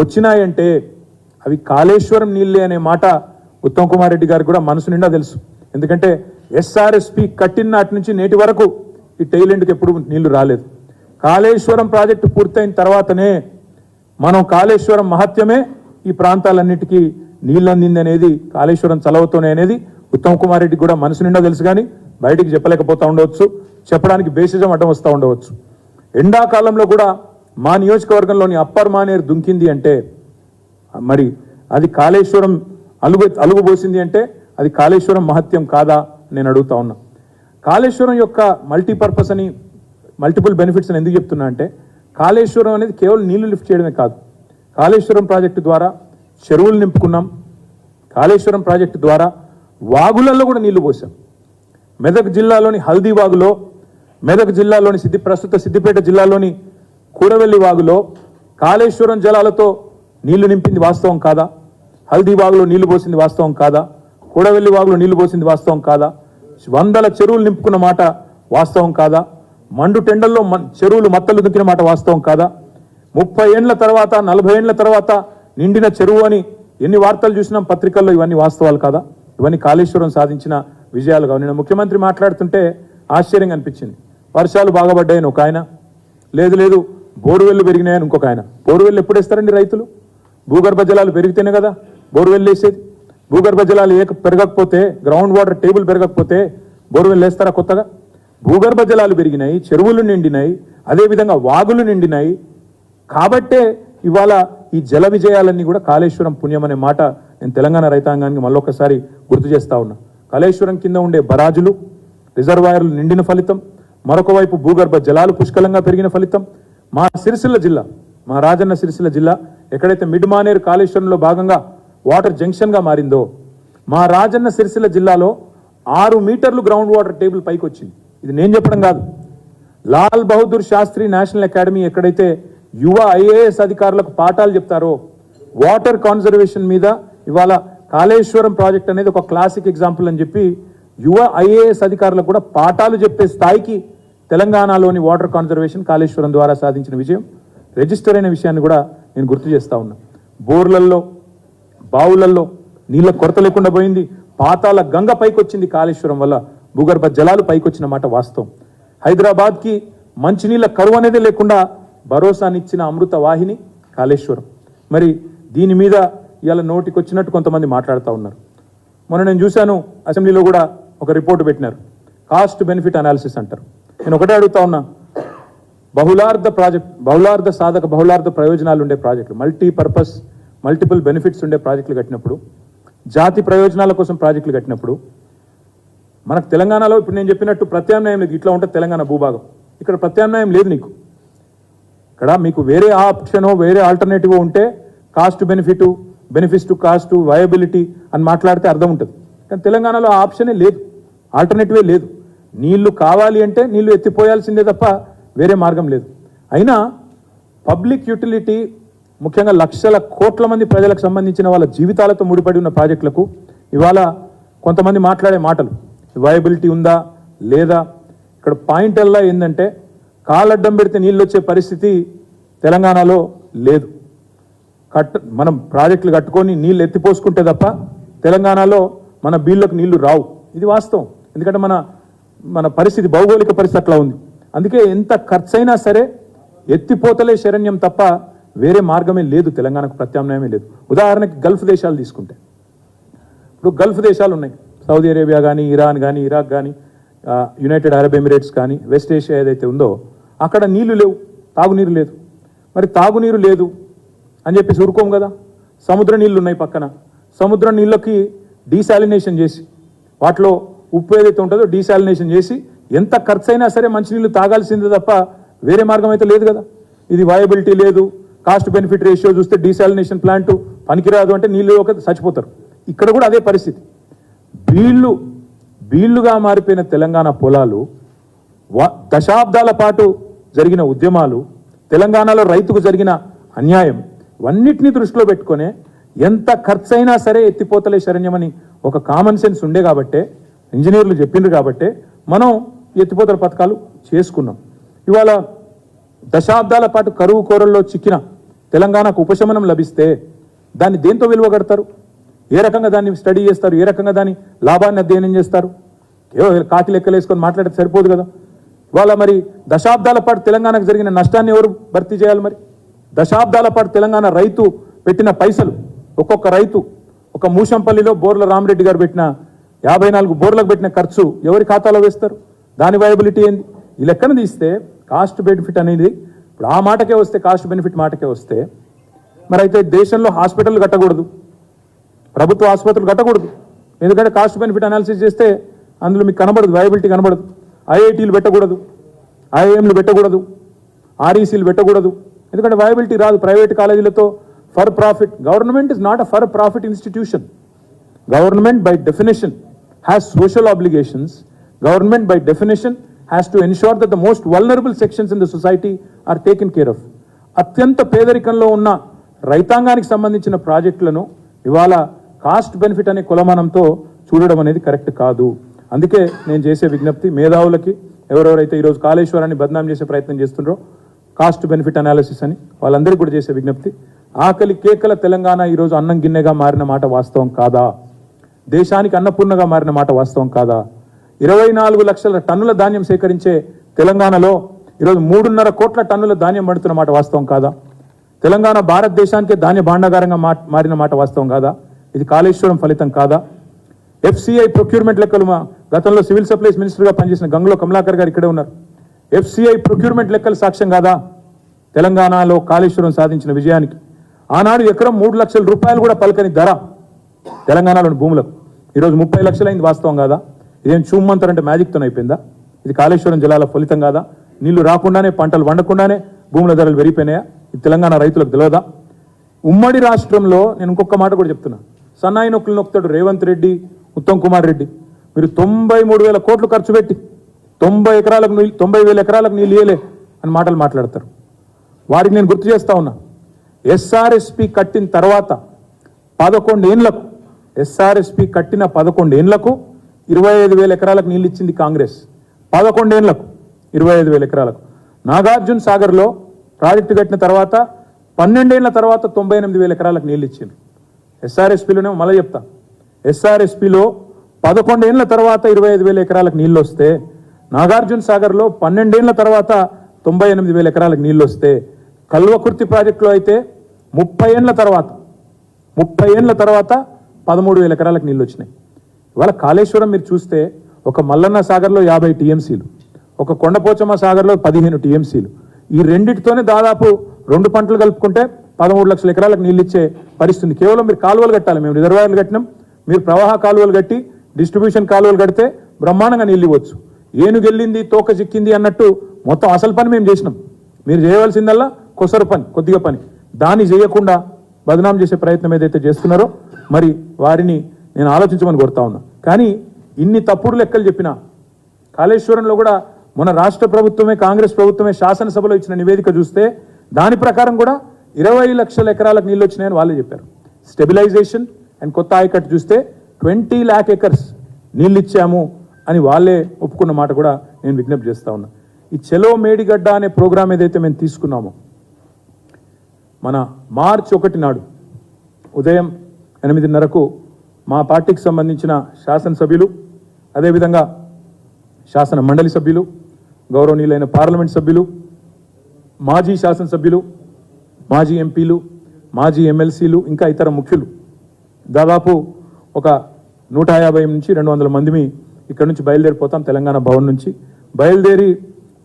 వచ్చినాయంటే అవి కాళేశ్వరం నీళ్ళే అనే మాట ఉత్తమ్ కుమార్ రెడ్డి గారికి కూడా మనసు నిండా తెలుసు. ఎందుకంటే ఎస్ఆర్ఎస్పి కట్టిన నాటి నుంచి నేటి వరకు ఈ టైలెండ్కి ఎప్పుడు నీళ్లు రాలేదు. కాళేశ్వరం ప్రాజెక్టు పూర్తయిన తర్వాతనే మనం కాళేశ్వరం మహత్యమే ఈ ప్రాంతాలన్నిటికీ నీళ్ళు అందింది అనేది, కాళేశ్వరం చలవతోనే అనేది ఉత్తమ్ కుమార్ రెడ్డికి కూడా మనసు నిండా తెలుసు. కానీ బయటికి చెప్పలేకపోతా ఉండవచ్చు, చెప్పడానికి బేసిజం అడ్డం వస్తూ ఉండవచ్చు. ఎండాకాలంలో కూడా మా నియోజకవర్గంలోని అప్పర్ మానేరు దుంకింది అంటే మరి అది కాళేశ్వరం అలుగుబోసింది అంటే అది కాళేశ్వరం మహత్యం కాదా నేను అడుగుతా ఉన్నా. కాళేశ్వరం యొక్క మల్టీపర్పస్ అని, మల్టిపుల్ బెనిఫిట్స్ అని ఎందుకు చెప్తున్నా అంటే కాళేశ్వరం అనేది కేవలం నీళ్లు లిఫ్ట్ చేయడమే కాదు, కాళేశ్వరం ప్రాజెక్టు ద్వారా చెరువులు నింపుకున్నాం, కాళేశ్వరం ప్రాజెక్టు ద్వారా వాగులలో కూడా నీళ్లు పోసాం. మెదక్ జిల్లాలోని హల్దీ వాగులో, మెదక్ జిల్లాలోని ప్రస్తుత సిద్దిపేట జిల్లాలోని కూడవెల్లి వాగులో కాళేశ్వరం జలాలతో నీళ్లు నింపింది వాస్తవం కాదా? హల్దీ వాగులో నీళ్లు పోసింది వాస్తవం కాదా? కూడవెల్లి వాగులో నీళ్లు పోసింది వాస్తవం కాదా? వందల చెరువులు నింపుకున్న మాట వాస్తవం కాదా? మండు టెండల్లో చెరువులు మత్తలు దుక్కిన మాట వాస్తవం కాదా? 30 ఏండ్ల తర్వాత 40 ఏండ్ల తర్వాత నిండిన చెరువు అని ఎన్ని వార్తలు చూసినాం పత్రికల్లో, ఇవన్నీ వాస్తవాలు కాదా? ఇవన్నీ కాళేశ్వరం సాధించిన విజయాలుగా. నేను ముఖ్యమంత్రి మాట్లాడుతుంటే ఆశ్చర్యంగా అనిపించింది. వర్షాలు బాగా పడ్డాయని ఒక ఆయన, లేదు బోరువెల్లు పెరిగినాయని ఇంకొక ఆయన. బోరువెల్లు ఎప్పుడు వేస్తారండి రైతులు? భూగర్భ జలాలు పెరిగితేనే కదా బోరువెల్లు వేసేది. భూగర్భ జలాలు పెరగకపోతే, గ్రౌండ్ వాటర్ టేబుల్ పెరగకపోతే బోరువెల్లు వేస్తారా కొత్తగా? భూగర్భ జలాలు పెరిగినాయి, చెరువులు నిండినాయి, అదేవిధంగా వాగులు నిండినాయి. కాబట్టే ఇవాళ ఈ జల విజయాలన్నీ కూడా కాళేశ్వరం పుణ్యం అనే మాట నేను తెలంగాణ రైతాంగానికి మళ్ళొకసారి గుర్తు చేస్తా ఉన్నా. కాళేశ్వరం కింద ఉండే బరాజులు, రిజర్వాయర్లు నిండిన ఫలితం, మరొక వైపు భూగర్భ జలాలు పుష్కలంగా పెరిగిన ఫలితం. మా సిరిసిల్ల జిల్లా, మా రాజన్న సిరిసిల్ల జిల్లా ఎక్కడైతే మిడ్ మానేరు కాళేశ్వరంలో భాగంగా వాటర్ జంక్షన్గా మారిందో, మా రాజన్న సిరిసిల్ల జిల్లాలో 6 మీటర్లు గ్రౌండ్ వాటర్ టేబుల్ పైకి వచ్చింది. ఇది నేను చెప్పడం కాదు. లాల్ బహదూర్ శాస్త్రి నేషనల్ అకాడమీ ఎక్కడైతే యువ ఐఏఎస్ అధికారులకు పాఠాలు చెప్తారో వాటర్ కాన్జర్వేషన్ మీద, ఇవాళ కాళేశ్వరం ప్రాజెక్ట్ అనేది ఒక క్లాసిక్ ఎగ్జాంపుల్ అని చెప్పి యువ ఐఏఎస్ అధికారులకు కూడా పాఠాలు చెప్పే స్థాయికి తెలంగాణలోని వాటర్ కాన్జర్వేషన్ కాళేశ్వరం ద్వారా సాధించిన విజయం రిజిస్టర్ అయిన విషయాన్ని కూడా నేను గుర్తు చేస్తా ఉన్నా. బోర్లల్లో, బావులల్లో నీళ్ళ కొరత లేకుండా పోయింది. పాతాల గంగ పైకి వచ్చింది కాళేశ్వరం వల్ల. భూగర్భ జలాలు పైకి వచ్చిన మాట వాస్తవం. హైదరాబాద్కి మంచినీళ్ళ కరువు అనేది లేకుండా భరోసానిచ్చిన అమృత వాహిని కాళేశ్వరం. మరి దీని మీద ఇవాళ నోటికి వచ్చినట్టు కొంతమంది మాట్లాడుతూ ఉన్నారు. మొన్న నేను చూశాను, అసెంబ్లీలో కూడా ఒక రిపోర్ట్ పెట్టినారు, కాస్ట్ బెనిఫిట్ అనాలిసిస్ అంటారు. నేను ఒకటే అడుగుతా ఉన్నా, బహుళార్థ సాధక బహుళార్థ ప్రయోజనాలు ఉండే ప్రాజెక్టులు, మల్టీపర్పస్ మల్టిపుల్ బెనిఫిట్స్ ఉండే ప్రాజెక్టులు కట్టినప్పుడు, జాతి ప్రయోజనాల కోసం ప్రాజెక్టులు కట్టినప్పుడు, మనకు తెలంగాణలో ఇప్పుడు నేను చెప్పినట్టు ప్రత్యామ్నాయం లేదు. ఇట్లా ఉంటుంది తెలంగాణ భూభాగం, ఇక్కడ ప్రత్యామ్నాయం లేదు. నీకు ఇక్కడ మీకు వేరే ఆప్షనో వేరే ఆల్టర్నేటివ్ ఉంటే cost benefits to cost viability అని మాట్లాడితే అర్థం ఉంటుంది. కానీ తెలంగాణలో ఆ ఆప్షనే లేదు, ఆల్టర్నేటివే లేదు. నీళ్లు కావాలి అంటే నీళ్లు ఎత్తిపోయాల్సిందే తప్ప వేరే మార్గం లేదు. అయినా పబ్లిక్ యూటిలిటీ, ముఖ్యంగా లక్షల కోట్ల మంది ప్రజలకు సంబంధించిన వాళ్ళ జీవితాలతో ముడిపడి ఉన్న ప్రాజెక్టులకు ఇవాళ కొంతమంది మాట్లాడే మాటలు వయబిలిటీ ఉందా లేదా? ఇక్కడ పాయింట్ అల్లా ఏంటంటే కాలడ్డం పెడితే నీళ్ళు వచ్చే పరిస్థితి తెలంగాణలో లేదు. మనం ప్రాజెక్టులు కట్టుకొని నీళ్ళు ఎత్తిపోసుకుంటే తప్ప తెలంగాణలో మన బీళ్ళకు నీళ్లు రావు. ఇది వాస్తవం. ఎందుకంటే మన పరిస్థితి, భౌగోళిక పరిస్థితి అట్లా ఉంది. అందుకే ఎంత ఖర్చైనా సరే ఎత్తిపోతలే శరణ్యం తప్ప వేరే మార్గమే లేదు, తెలంగాణకు ప్రత్యామ్నాయమే లేదు. ఉదాహరణకి గల్ఫ్ దేశాలు తీసుకుంటే, ఇప్పుడు గల్ఫ్ దేశాలు ఉన్నాయి, సౌదీ అరేబియా కానీ, ఇరాన్ కానీ, ఇరాక్ కానీ, యునైటెడ్ అరబ్ ఎమిరేట్స్ కానీ, వెస్ట్ ఏషియా ఏదైతే ఉందో అక్కడ నీళ్లు లేవు, తాగునీరు లేదు. మరి తాగునీరు లేదు అని చెప్పి ఊరుకోం కదా. సముద్ర నీళ్లు ఉన్నాయి పక్కన, సముద్ర నీళ్ళకి డీసాలినేషన్ చేసి, వాటిలో ఉప్పు ఏదైతే ఉంటుందో డీసాలినేషన్ చేసి ఎంత ఖర్చైనా సరే మంచినీళ్ళు తాగాల్సిందే తప్ప వేరే మార్గం అయితే లేదు కదా. ఇది వయబిలిటీ లేదు, కాస్ట్ బెనిఫిట్ రేషియో చూస్తే డీసాలినేషన్ ప్లాంట్ పనికిరాదు అంటే నీళ్ళు ఒక చచ్చిపోతారు. ఇక్కడ కూడా అదే పరిస్థితి. బీళ్లుగా మారిపోయిన తెలంగాణ పొలాలు, దశాబ్దాల పాటు జరిగిన ఉద్యమాలు, తెలంగాణలో రైతుకు జరిగిన అన్యాయం, ఇవన్నిటినీ దృష్టిలో పెట్టుకునే ఎంత ఖర్చైనా సరే ఎత్తిపోతలే శరణ్యమని ఒక కామన్ సెన్స్ ఉండే కాబట్టే, ఇంజనీర్లు చెప్పిండ్రు కాబట్టే మనం ఎత్తిపోతల పథకాలు చేసుకున్నాం. ఇవాళ దశాబ్దాల పాటు కరువు కోరల్లో చిక్కిన తెలంగాణకు ఉపశమనం లభిస్తే దాన్ని దేంతో విలువ కడతారు? ఏ రకంగా దాన్ని స్టడీ చేస్తారు? ఏ రకంగా దాని లాభాన్ని అధ్యయనం చేస్తారు? కేవలం కాకి లెక్కలేసుకొని మాట్లాడితే సరిపోదు కదా. ఇవాళ మరి దశాబ్దాల పాటు తెలంగాణకు జరిగిన నష్టాన్ని ఎవరు భర్తీ చేయాలి? మరి దశాబ్దాల పాటు తెలంగాణ రైతు పెట్టిన పైసలు, ఒక్కొక్క రైతు, ఒక మూషంపల్లిలో బోర్ల రామరెడ్డి గారు పెట్టిన 54 బోర్లకు పెట్టిన ఖర్చు ఎవరి ఖాతాలో వేస్తారు? దాని వయబిలిటీ ఏంది? ఈ లెక్కన తీస్తే కాస్ట్ బెనిఫిట్ అనేది ఇప్పుడు ఆ మాటకే వస్తే, కాస్ట్ బెనిఫిట్ మాటకే వస్తే, మరి అయితే దేశంలో హాస్పిటల్ కట్టకూడదు, ప్రభుత్వ ఆసుపత్రులు కట్టకూడదు. ఎందుకంటే కాస్ట్ బెనిఫిట్ అనాలిసిస్ చేస్తే అందులో మీకు కనబడదు, వయబిలిటీ కనబడదు. ఐఐటీలు పెట్టకూడదు, ఐఐఎంలు పెట్టకూడదు, ఆర్ఈసీలు పెట్టకూడదు, ఎందుకంటే వయబిలిటీ రాదు ప్రైవేట్ కాలేజీలతో. For profit, government is not a for profit institution. Government by definition has social obligations. Government by definition has to ensure that the most vulnerable sections in the society are taken care of. అత్యంత పేదరికంలో ఉన్న రైతాంగానికి సంబంధించిన ప్రాజెక్టులను ఇవాళ cost benefit అనే కొలమానంతో చూడడం అనేది కరెక్ట్ కాదు. అందుకే నేను చేసే విజ్ఞప్తి మేధావులకి, ఎవరెవరైతే ఈరోజు కాళేశ్వరాన్ని బదనాం చేసే ప్రయత్నం చేస్తున్నారో కాస్ట్ బెనిఫిట్ అనాలిసిస్ అని, వాళ్ళందరికీ కూడా చేసే విజ్ఞప్తి, ఆకలి కేకల తెలంగాణ ఈరోజు అన్నం గిన్నెగా మారిన మాట వాస్తవం కాదా? దేశానికి అన్నపూర్ణగా మారిన మాట వాస్తవం కాదా? 24 లక్షల టన్నుల ధాన్యం సేకరించే తెలంగాణలో ఈరోజు 3.5 కోట్ల టన్నుల ధాన్యం పడుతున్న మాట వాస్తవం కాదా? తెలంగాణ భారతదేశానికే ధాన్య భాండాగారంగా మారిన మాట వాస్తవం కాదా? ఇది కాళేశ్వరం ఫలితం కాదా? ఎఫ్సిఐ ప్రొక్యూర్మెంట్ లెక్కలు, గతంలో సివిల్ సప్లైస్ మినిస్టర్గా పనిచేసిన గంగులో కమలాకర్ గారు ఇక్కడే ఉన్నారు. ఎఫ్సిఐ ప్రొక్యూర్మెంట్ లెక్కలు సాక్ష్యం కాదా తెలంగాణలో కాళేశ్వరం సాధించిన విజయానికి? ఆనాడు ఎకరం 3 లక్షల రూపాయలు కూడా పలకని ధర తెలంగాణలోని భూములకు ఈరోజు 30 లక్షలైంది వాస్తవం కాదా? ఇదేం చూమ్మంతారంటే మ్యాజిక్తో అయిపోయిందా? ఇది కాళేశ్వరం జలాల ఫలితం కాదా? నీళ్లు రాకుండానే, పంటలు వండకుండానే భూముల ధరలు పెరిగిపోయినాయా? ఇది తెలంగాణ రైతులకు తెలియదా? ఉమ్మడి రాష్ట్రంలో నేను ఇంకొక మాట కూడా చెప్తున్నా, సన్నాయి నొక్కులు నొక్కుతాడు రేవంత్ రెడ్డి, ఉత్తమ్ కుమార్ రెడ్డి. మీరు 93,000 కోట్లు ఖర్చు పెట్టి 90,000 ఎకరాలకు నీళ్ళు ఇయ్యలే అని మాటలు మాట్లాడతారు. వారికి నేను గుర్తు చేస్తా ఉన్నా, ఎస్ఆర్ఎస్పి కట్టిన తర్వాత 11 ఏళ్లకు, ఎస్ఆర్ఎస్పి కట్టిన 11 ఏళ్లకు 25,000 ఎకరాలకు నీళ్ళు ఇచ్చింది కాంగ్రెస్. 11 ఏళ్లకు 25,000 ఎకరాలకు. నాగార్జున సాగర్లో ప్రాజెక్టు కట్టిన తర్వాత 12 ఏళ్ల తర్వాత 98,000 ఎకరాలకు నీళ్ళు ఇచ్చింది. ఎస్ఆర్ఎస్పిలోనే మళ్ళీ చెప్తా, ఎస్ఆర్ఎస్పిలో 11 ఏళ్ల తర్వాత 25,000 ఎకరాలకు నీళ్ళు వస్తే, నాగార్జున సాగర్లో 12 ఏళ్ల తర్వాత 98,000 ఎకరాలకు నీళ్ళు వస్తే, కల్వకుర్తి ప్రాజెక్టులో అయితే 30 ఏళ్ల తర్వాత 13,000 ఎకరాలకు నీళ్ళు వచ్చినాయి. ఇవాళ కాళేశ్వరం మీరు చూస్తే ఒక మల్లన్న సాగర్లో 50 టీఎంసీలు, ఒక కొండపోచమ్మ సాగర్లో 15 టీఎంసీలు. ఈ రెండింటితోనే దాదాపు 2 పంటలు కలుపుకుంటే 13 లక్షల ఎకరాలకు నీళ్ళు ఇచ్చే పరిస్థితి. కేవలం మీరు కాలువలు కట్టాలి, మేము రిజర్వాయర్లు కట్టినాం, మీరు ప్రవాహ కాలువలు కట్టి డిస్ట్రిబ్యూషన్ కాలువలు కడితే బ్రహ్మాండంగా నీళ్ళు ఇవ్వచ్చు. ఏనుగెళ్ళింది తోక చిక్కింది అన్నట్టు మొత్తం అసలు పని మేము చేసినాం. మీరు చేయవలసిందల్లా కొసరు పని, కొద్దిగా పని. దాన్ని చేయకుండా బదనాం చేసే ప్రయత్నం ఏదైతే చేస్తున్నారో మరి వారిని నేను ఆలోచించమని కోరుతా ఉన్నా. కానీ ఇన్ని తప్పుడు లెక్కలు చెప్పినా కాళేశ్వరంలో కూడా మన రాష్ట్ర ప్రభుత్వమే, కాంగ్రెస్ ప్రభుత్వమే శాసనసభలో ఇచ్చిన నివేదిక చూస్తే దాని ప్రకారం కూడా 20 లక్షల ఎకరాలకు నీళ్ళు వచ్చినాయని వాళ్ళే చెప్పారు. స్టెబిలైజేషన్ అండ్ కొత్త ఆయకట్టు చూస్తే 20 lakh acres నీళ్ళు ఇచ్చాము అని వాళ్ళే ఒప్పుకున్న మాట కూడా నేను విజ్ఞప్తి చేస్తా ఉన్నా. ఈ చెలో మేడిగడ్డ అనే ప్రోగ్రాం ఏదైతే మేము తీసుకున్నామో, మన మార్చి 1 నాడు ఉదయం 8:30కు మా పార్టీకి సంబంధించిన శాసనసభ్యులు, అదేవిధంగా శాసన మండలి సభ్యులు, గౌరవనీయులైన పార్లమెంట్ సభ్యులు, మాజీ శాసనసభ్యులు, మాజీ ఎంపీలు, మాజీ ఎమ్మెల్సీలు, ఇంకా ఇతర ముఖ్యులు దాదాపు ఒక 150 నుంచి 200 మందిమి ఇక్కడ నుంచి బయలుదేరిపోతాం. తెలంగాణ భవన్ నుంచి బయలుదేరి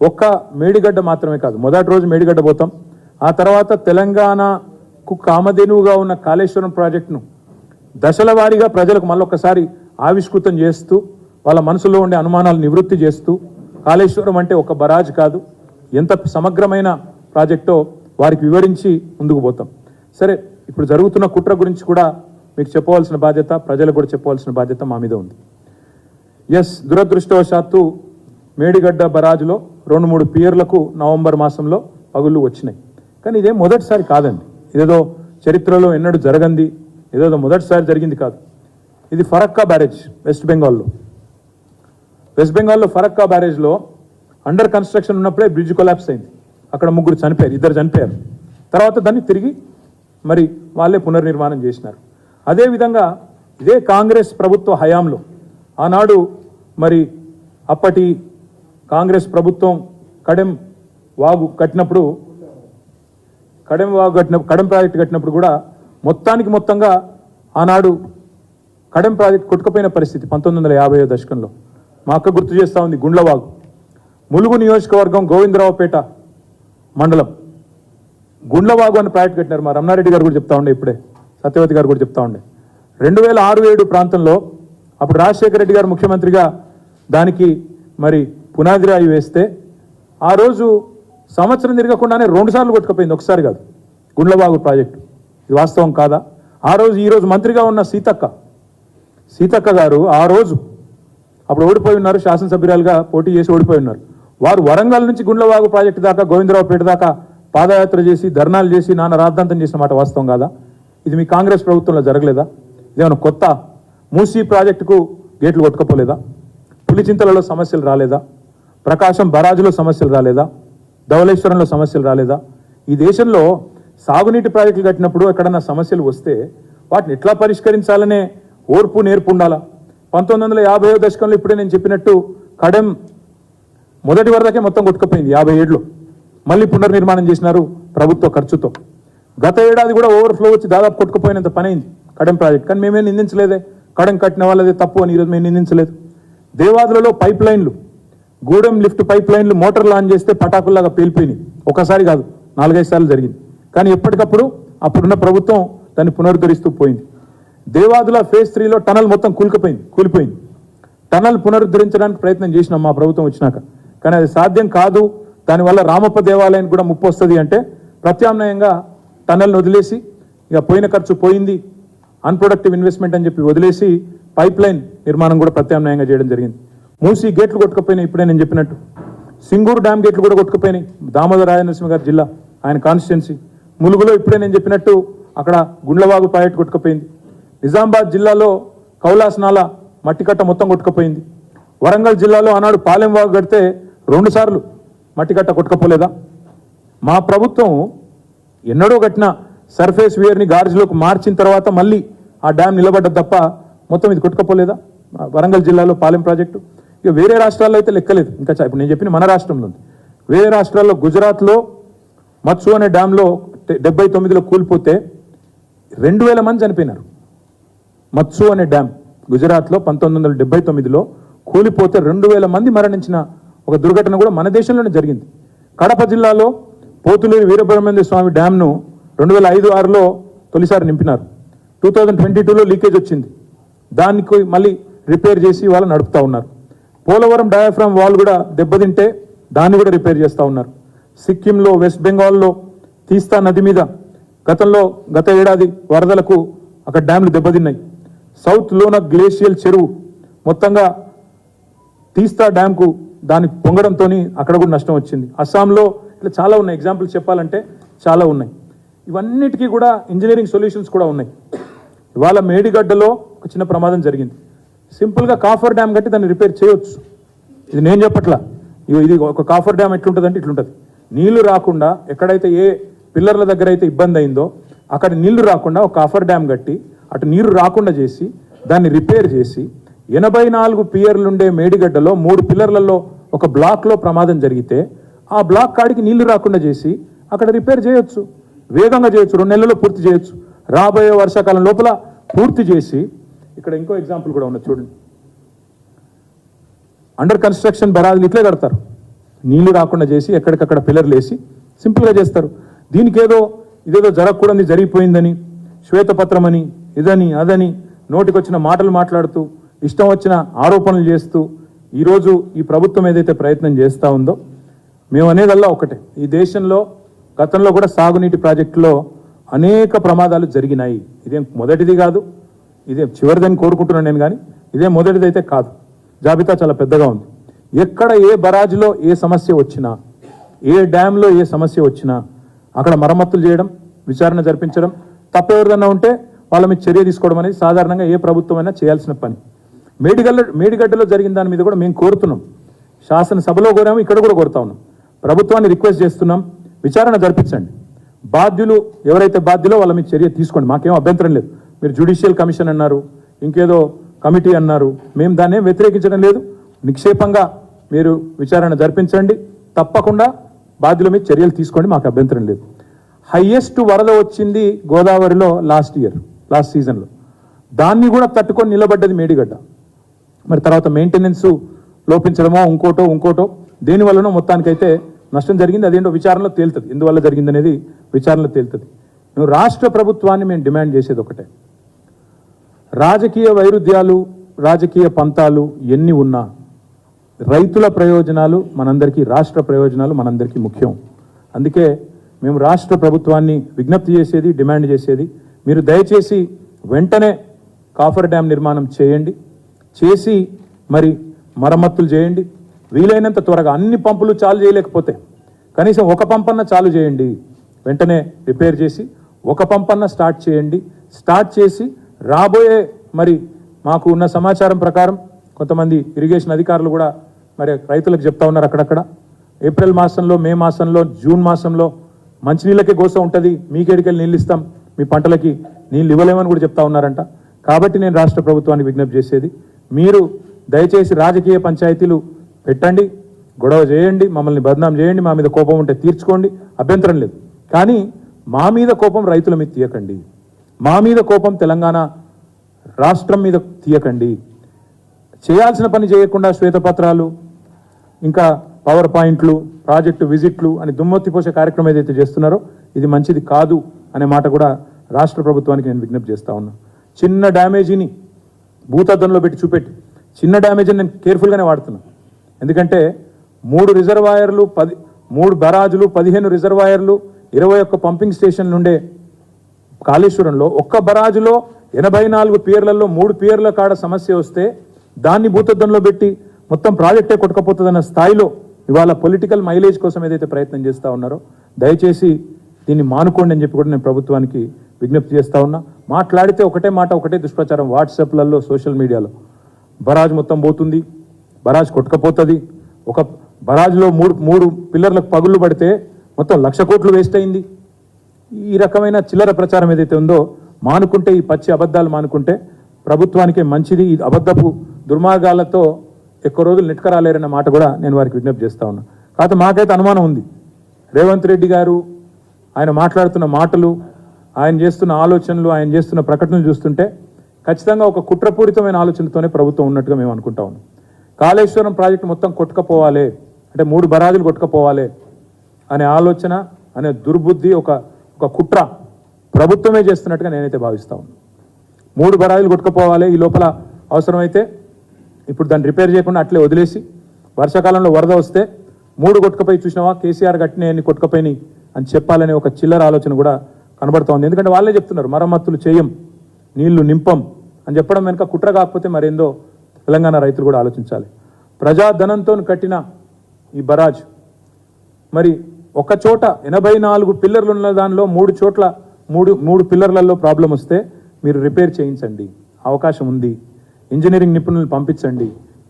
ఒక్క మేడిగడ్డ మాత్రమే కాదు, మొదటి రోజు మేడిగడ్డ పోతాం. ఆ తర్వాత తెలంగాణకు కామధేనువుగా ఉన్న కాళేశ్వరం ప్రాజెక్టును దశల వారీగా ప్రజలకు మళ్ళొక్కసారి ఆవిష్కృతం చేస్తూ, వాళ్ళ మనసులో ఉండే అనుమానాలు నివృత్తి చేస్తూ, కాళేశ్వరం అంటే ఒక బరాజ్ కాదు, ఎంత సమగ్రమైన ప్రాజెక్టో వారికి వివరించి ముందుకు పోతాం. సరే, ఇప్పుడు జరుగుతున్న కుట్ర గురించి కూడా మీకు చెప్పవలసిన బాధ్యత, ప్రజలకు కూడా చెప్పవలసిన బాధ్యత మా మీద ఉంది. ఎస్, దురదృష్టవశాత్తు మేడిగడ్డ బరాజులో 2-3 పియర్లకు నవంబర్ మాసంలో పగుళ్ళు వచ్చినాయి. కానీ ఇదేం మొదటిసారి కాదండి, ఇదేదో చరిత్రలో ఎన్నడూ జరగంది, ఏదో మొదటిసారి జరిగింది కాదు. ఇది ఫరక్కా బ్యారేజ్ వెస్ట్ బెంగాల్లో ఫరక్కా బ్యారేజ్లో అండర్ కన్స్ట్రక్షన్ ఉన్నప్పుడే బ్రిడ్జ్ కొలాప్స్ అయింది. అక్కడ 3 చనిపోయారు, 2 చనిపోయారు. తర్వాత దాన్ని తిరిగి మరి వాళ్ళే పునర్నిర్మాణం చేసినారు. అదేవిధంగా ఇదే కాంగ్రెస్ ప్రభుత్వ హయాంలో ఆనాడు మరి అప్పటి కాంగ్రెస్ ప్రభుత్వం కడెం ప్రాజెక్టు కట్టినప్పుడు కూడా మొత్తంగా ఆనాడు కడెం ప్రాజెక్ట్ కొట్టుకుపోయిన పరిస్థితి 1950వ దశకంలో. మా అక్క గుర్తు చేస్తూ ఉంది, గుండ్లవాగు, ములుగు నియోజకవర్గం, గోవిందరావుపేట మండలం, గుండ్లవాగు అని ప్రాజెక్ట్ కట్టినారు. మా రమణారెడ్డి గారు కూడా చెప్తా ఉండే, ఇప్పుడే సత్యవతి గారు కూడా చెప్తా ఉండే. 2006-7 ప్రాంతంలో అప్పుడు రాజశేఖర రెడ్డి గారు ముఖ్యమంత్రిగా దానికి మరి పునాది రాయి వేస్తే, ఆ రోజు సంవత్సరం తిరగకుండానే 2 సార్లు కొట్టుకుపోయింది, ఒకసారి కాదు. గుండ్లవాగు ప్రాజెక్టు ఇది వాస్తవం కాదా? ఈరోజు మంత్రిగా ఉన్న సీతక్క గారు ఆ రోజు అప్పుడు ఓడిపోయి ఉన్నారు, శాసనసభ్యురాలుగా పోటీ చేసి ఓడిపోయి ఉన్నారు. వారు వరంగల్ నుంచి గుండ్లవాగు ప్రాజెక్టు దాకా గోవిందరావుపేట దాకా పాదయాత్ర చేసి ధర్నాలు చేసి నాన్న రాద్ధాంతం చేసిన మాట వాస్తవం కాదా? ఇది మీ కాంగ్రెస్ ప్రభుత్వంలో జరగలేదా? ఇదేమన్నా కొత్త? మూసీ ప్రాజెక్టుకు గేట్లు కొట్టుకపోలేదా? పులిచింతలలో సమస్యలు రాలేదా? ప్రకాశం బరాజులో సమస్యలు రాలేదా? ధవళేశ్వరంలో సమస్యలు రాలేదా? ఈ దేశంలో సాగునీటి ప్రాజెక్టులు కట్టినప్పుడు ఎక్కడన్నా సమస్యలు వస్తే వాటిని ఎట్లా పరిష్కరించాలనే ఓర్పు నేర్పు ఉండాలా? 1950వ దశకంలో ఇప్పుడే నేను చెప్పినట్టు కడెం మొదటి వరదకే మొత్తం కొట్టుకుపోయింది 57లో. మళ్ళీ పునర్నిర్మాణం చేసినారు ప్రభుత్వ ఖర్చుతో. గత ఏడాది కూడా ఓవర్ఫ్లో వచ్చి దాదాపు కొట్టుకుపోయినంత పని అయింది కడెం ప్రాజెక్ట్. కానీ మేమేం నిందించలేదే, కడెం కట్టిన వాళ్ళదే తప్పు అని ఈరోజు మేము నిందించలేదు. దేవాదులలో పైప్ లైన్లు, గూడెం లిఫ్ట్ పైప్ లైన్లు మోటార్లు ఆన్ చేస్తే పటాకుల్లాగా పేలిపోయినాయి. ఒకసారి కాదు, 4-5 సార్లు జరిగింది. కానీ ఎప్పటికప్పుడు అప్పుడున్న ప్రభుత్వం దాన్ని పునరుద్ధరిస్తూ పోయింది. దేవాదుల ఫేజ్ 3లో టనల్ మొత్తం కూలిపోయింది. టనల్ పునరుద్ధరించడానికి ప్రయత్నం చేసినాం మా ప్రభుత్వం వచ్చినాక, కానీ అది సాధ్యం కాదు. దానివల్ల రామప్ప దేవాలయానికి కూడా ముప్పు వస్తుంది అంటే ప్రత్యామ్నాయంగా టనల్ని వదిలేసి ఇక పోయిన ఖర్చు పోయింది, అన్ప్రొడక్టివ్ ఇన్వెస్ట్మెంట్ అని చెప్పి వదిలేసి పైప్ లైన్ నిర్మాణం కూడా ప్రత్యామ్నాయంగా చేయడం జరిగింది. మూసీ గేట్లు కొట్టుకుపోయినాయి, ఇప్పుడే నేను చెప్పినట్టు. సింగూరు డ్యామ్ గేట్లు కూడా కొట్టుకుపోయినాయి. దామోదర రాజనరసింహ గారి జిల్లా, ఆయన కాన్స్టిట్యున్సీ. ములుగులో ఇప్పుడే నేను చెప్పినట్టు అక్కడ గుండ్లవాగు ప్రాజెక్టు కొట్టుకుపోయింది. నిజామాబాద్ జిల్లాలో కౌలాసనాల మట్టికట్ట మొత్తం కొట్టుకుపోయింది. వరంగల్ జిల్లాలో ఆనాడు పాలెం వాగు కడితే 2 సార్లు మట్టికట్ట కొట్టుకపోలేదా? మా ప్రభుత్వం ఎన్నడో కట్టిన సర్ఫేస్ వేర్ని గార్జ్లోకి మార్చిన తర్వాత మళ్ళీ ఆ డ్యామ్ నిలబడ్డది తప్ప మొత్తం ఇది కొట్టుకపోలేదా? వరంగల్ జిల్లాలో పాలెం ప్రాజెక్టు. ఇక వేరే రాష్ట్రాల్లో అయితే లెక్కలేదు. ఇంకా ఇప్పుడు నేను చెప్పిన మన రాష్ట్రంలో ఉంది. వేరే రాష్ట్రాల్లో గుజరాత్లో మత్సు అనే డ్యాంలో 79లో కూలిపోతే 2000 మంది చనిపోయినారు. మత్సు అనే డ్యామ్ గుజరాత్లో 1979లో కూలిపోతే 2000 మంది మరణించిన ఒక దుర్ఘటన కూడా మన దేశంలోనే జరిగింది. కడప జిల్లాలో పోతులూరి వీరబ్రహ్మేంద్ర స్వామి డ్యామ్ను 2005-6లో తొలిసారి నింపినారు. 2022లో లీకేజ్ వచ్చింది. దానికి మళ్ళీ రిపేర్ చేసి వాళ్ళు నడుపుతూ ఉన్నారు. పోలవరం డయాఫ్రామ్ వాల్ కూడా దెబ్బతింటే దాన్ని కూడా రిపేర్ చేస్తూ ఉన్నారు. సిక్కింలో, వెస్ట్ బెంగాల్లో తీస్తా నది మీద గత ఏడాది వరదలకు అక్కడ డ్యామ్లు దెబ్బతిన్నాయి. సౌత్ లోన గ్లేషియల్ చెరువు మొత్తంగా తీస్తా డ్యామ్కు దానికి పొంగడంతో అక్కడ కూడా నష్టం వచ్చింది. అస్సాంలో ఇట్లా చాలా ఉన్నాయి. ఎగ్జాంపుల్స్ చెప్పాలంటే చాలా ఉన్నాయి. ఇవన్నిటికీ కూడా ఇంజనీరింగ్ సొల్యూషన్స్ కూడా ఉన్నాయి. ఇవాళ మేడిగడ్డలో ఒక చిన్న ప్రమాదం జరిగింది. సింపుల్గా కాఫర్ డ్యామ్ కట్టి దాన్ని రిపేర్ చేయవచ్చు. ఇది నేను చెప్పట్లా. ఇది ఒక కాఫర్ డ్యామ్ ఎట్లుంటుందంటే ఇట్లుంటుంది. నీళ్లు రాకుండా ఎక్కడైతే ఏ పిల్లర్ల దగ్గర అయితే ఇబ్బంది అయిందో అక్కడ నీళ్లు రాకుండా ఒక కాఫర్ డ్యామ్ కట్టి అటు నీరు రాకుండా చేసి దాన్ని రిపేర్ చేసి 84 పియర్లుండే మేడిగడ్డలో 3 పిల్లర్లలో ఒక బ్లాక్లో ప్రమాదం జరిగితే ఆ బ్లాక్ కాడికి నీళ్లు రాకుండా చేసి అక్కడ రిపేర్ చేయొచ్చు. వేగంగా చేయొచ్చు. 2 నెలల్లో పూర్తి చేయొచ్చు. రాబోయే వర్షాకాలం లోపల పూర్తి చేసి ఇక్కడ ఇంకో ఎగ్జాంపుల్ కూడా ఉన్నది చూడండి. అండర్ కన్స్ట్రక్షన్ బరాజులు ఇట్లే కడతారు. నీళ్లు రాకుండా చేసి ఎక్కడికక్కడ పిల్లర్లు వేసి సింపుల్గా చేస్తారు. దీనికి ఇదేదో జరగకూడదు జరిగిపోయిందని శ్వేతపత్రం అని ఇదని అదని నోటికొచ్చిన మాటలు మాట్లాడుతూ ఇష్టం వచ్చిన ఆరోపణలు చేస్తూ ఈరోజు ఈ ప్రభుత్వం ఏదైతే ప్రయత్నం చేస్తూ ఉందో మేము అనేదల్లా ఒకటే. ఈ దేశంలో గతంలో కూడా సాగునీటి ప్రాజెక్టులో అనేక ప్రమాదాలు జరిగినాయి. ఇదేం మొదటిది కాదు, ఇదే చివరిదని కోరుకుంటున్నాను నేను, కానీ ఇదే మొదటిదైతే కాదు. జాబితా చాలా పెద్దగా ఉంది. ఎక్కడ ఏ బరాజ్లో ఏ సమస్య వచ్చినా, ఏ డ్యాంలో ఏ సమస్య వచ్చినా అక్కడ మరమ్మతులు చేయడం, విచారణ జరిపించడం, తప్పెవరిదన్నా ఉంటే వాళ్ళ మీద చర్య తీసుకోవడం అనేది సాధారణంగా ఏ ప్రభుత్వమైనా చేయాల్సిన పని. మేడిగడ్డలో జరిగిన దాని మీద కూడా మేము కోరుతున్నాం. శాసనసభలో కోరాము, ఇక్కడ కూడా కోరుతా ఉన్నాం. ప్రభుత్వాన్ని రిక్వెస్ట్ చేస్తున్నాం, విచారణ జరిపించండి. బాధ్యులు ఎవరైతే బాధ్యులో వాళ్ళ మీద చర్య తీసుకోండి. మాకేం అభ్యంతరం లేదు. మీరు జ్యుడిషియల్ కమిషన్ అన్నారు, ఇంకేదో కమిటీ అన్నారు, మేము దాన్ని వ్యతిరేకించడం లేదు. నిక్షేపంగా మీరు విచారణ జరిపించండి. తప్పకుండా బాధ్యుల మీద చర్యలు తీసుకోండి, మాకు అభ్యంతరం లేదు. హైయెస్ట్ వరద వచ్చింది గోదావరిలో లాస్ట్ సీజన్లో. దాన్ని కూడా తట్టుకొని నిలబడ్డది మేడిగడ్డ. మరి తర్వాత మెయింటెనెన్స్ లోపించడమో ఇంకోటో దేనివల్లనో మొత్తానికైతే నష్టం జరిగింది. అదేంటో విచారణలో తేలుతుంది. ఎందువల్ల జరిగింది అనేది విచారణలో తేలుతుంది. మేము రాష్ట్ర ప్రభుత్వాన్ని మేము డిమాండ్ చేసేది ఒకటే. రాజకీయ వైరుధ్యాలు, రాజకీయ పంతాలు ఎన్ని ఉన్నా రైతుల ప్రయోజనాలు మనందరికీ, రాష్ట్ర ప్రయోజనాలు మనందరికీ ముఖ్యం. అందుకే మేము రాష్ట్ర ప్రభుత్వాన్ని విజ్ఞప్తి చేసేది, డిమాండ్ చేసేది, మీరు దయచేసి వెంటనే కాఫర్ డ్యామ్ నిర్మాణం చేయండి, చేసి మరి మరమ్మతులు చేయండి. వీలైనంత త్వరగా అన్ని పంపులు చాలు చేయలేకపోతే కనీసం ఒక పంపన్న చాలు చేయండి. వెంటనే రిపేర్ చేసి ఒక పంపన్న స్టార్ట్ చేయండి. స్టార్ట్ చేసి రాబోయే మరి మాకు ఉన్న సమాచారం ప్రకారం కొంతమంది ఇరిగేషన్ అధికారులు కూడా మరి రైతులకు చెప్తా ఉన్నారు, అక్కడక్కడ ఏప్రిల్ మాసంలో, మే మాసంలో, జూన్ మాసంలో మంచినీళ్ళకే గోస ఉంటుంది, మీకేడికెళ్ళి నీళ్ళు ఇస్తాం, మీ పంటలకి నీళ్ళు ఇవ్వలేమని కూడా చెప్తా ఉన్నారంట. కాబట్టి నేను రాష్ట్ర ప్రభుత్వానికి విజ్ఞప్తి చేసేది, మీరు దయచేసి రాజకీయ పంచాయతీలు పెట్టండి, గొడవ చేయండి, మమ్మల్ని బదనాం చేయండి, మా మీద కోపం ఉంటే తీర్చుకోండి, అభ్యంతరం లేదు. కానీ మా మీద కోపం రైతుల మీద తీయకండి, మా మీద కోపం తెలంగాణ రాష్ట్రం మీద తీయకండి. చేయాల్సిన పని చేయకుండా శ్వేతపత్రాలు, ఇంకా పవర్ పాయింట్లు, ప్రాజెక్టు విజిట్లు అని దుమ్మెత్తిపోసే కార్యక్రమం ఏదైతే చేస్తున్నారో ఇది మంచిది కాదు అనే మాట కూడా రాష్ట్ర ప్రభుత్వానికి నేను విజ్ఞప్తి చేస్తా ఉన్నా. చిన్న డ్యామేజీని భూతద్దంలో పెట్టి చూపెట్టి చిన్న డ్యామేజీని నేను కేర్ఫుల్గానే వాడుతున్నా. ఎందుకంటే 3 రిజర్వాయర్లు, 3 బరాజులు, 15 రిజర్వాయర్లు, 21 పంపింగ్ స్టేషన్లు ఉండే కాళేశ్వరంలో ఒక్క బరాజులో 84 పియర్లలో 3 పియర్ల కాడ సమస్య వస్తే దాన్ని భూతద్దంలో పెట్టి మొత్తం ప్రాజెక్టే కొట్టుకపోతుందన్న స్థాయిలో ఇవాళ పొలిటికల్ మైలేజ్ కోసం ఏదైతే ప్రయత్నం చేస్తూ ఉన్నారో దయచేసి దీన్ని మానుకోండి అని చెప్పి కూడా నేను ప్రభుత్వానికి విజ్ఞప్తి చేస్తూ ఉన్నా. మాట్లాడితే ఒకటే మాట, ఒకటే దుష్ప్రచారం వాట్సాప్లలో, సోషల్ మీడియాలో. బరాజ్ మొత్తం పోతుంది, బరాజ్ కొట్టుకపోతుంది, ఒక బరాజ్లో 3 పిల్లర్లకు పగుళ్ళు పడితే మొత్తం 1,00,000 కోట్లు వేస్ట్ అయింది. ఈ రకమైన చిల్లర ప్రచారం ఏదైతే ఉందో మానుకుంటే, ఈ పచ్చి అబద్ధాలు మానుకుంటే ప్రభుత్వానికే మంచిది. ఈ అబద్ధపు దుర్మార్గాలతో ఎక్కువ రోజులు నెట్టుకరాలేరన్న మాట కూడా నేను వారికి విజ్ఞప్తి చేస్తా ఉన్నా. కాకపోతే మాకైతే అనుమానం ఉంది, రేవంత్ రెడ్డి గారు ఆయన మాట్లాడుతున్న మాటలు, ఆయన చేస్తున్న ఆలోచనలు, ఆయన చేస్తున్న ప్రకటనలు చూస్తుంటే ఖచ్చితంగా ఒక కుట్రపూరితమైన ఆలోచనతోనే ప్రభుత్వం ఉన్నట్టుగా మేము అనుకుంటా ఉన్నాం. కాళేశ్వరం ప్రాజెక్టు మొత్తం కొట్టుకపోవాలి అంటే 3 బరాజులు కొట్టుకపోవాలి అనే ఆలోచన, అనే దుర్బుద్ధి, ఒక కుట్ర ప్రభుత్వమే చేస్తున్నట్టుగా నేనైతే భావిస్తా ఉన్నాను. 3 బరాజులు కొట్టుకపోవాలి, ఈ లోపల అవసరమైతే ఇప్పుడు దాన్ని రిపేర్ చేయకుండా అట్లే వదిలేసి వర్షాకాలంలో వరద వస్తే 3 కొట్టుకపోయి చూసినావా కేసీఆర్ కట్టినాయన్ని కొట్టుకపోయినాయి అని చెప్పాలనే ఒక చిల్లర ఆలోచన కూడా కనబడుతూ ఉంది. ఎందుకంటే వాళ్ళే చెప్తున్నారు మరమ్మతులు చేయం, నీళ్లు నింపం అని చెప్పడం వెనుక కుట్ర కాకపోతే మరేందో తెలంగాణ రైతులు కూడా ఆలోచించాలి. ప్రజాధనంతో కట్టిన ఈ బరాజ్ మరి ఒక చోట 84 పిల్లర్లు ఉన్న దానిలో 3 చోట్ల 3 పిల్లర్లలో ప్రాబ్లం వస్తే మీరు రిపేర్ చేయించండి, అవకాశం ఉంది. ఇంజనీరింగ్ నిపుణులను పంపించండి,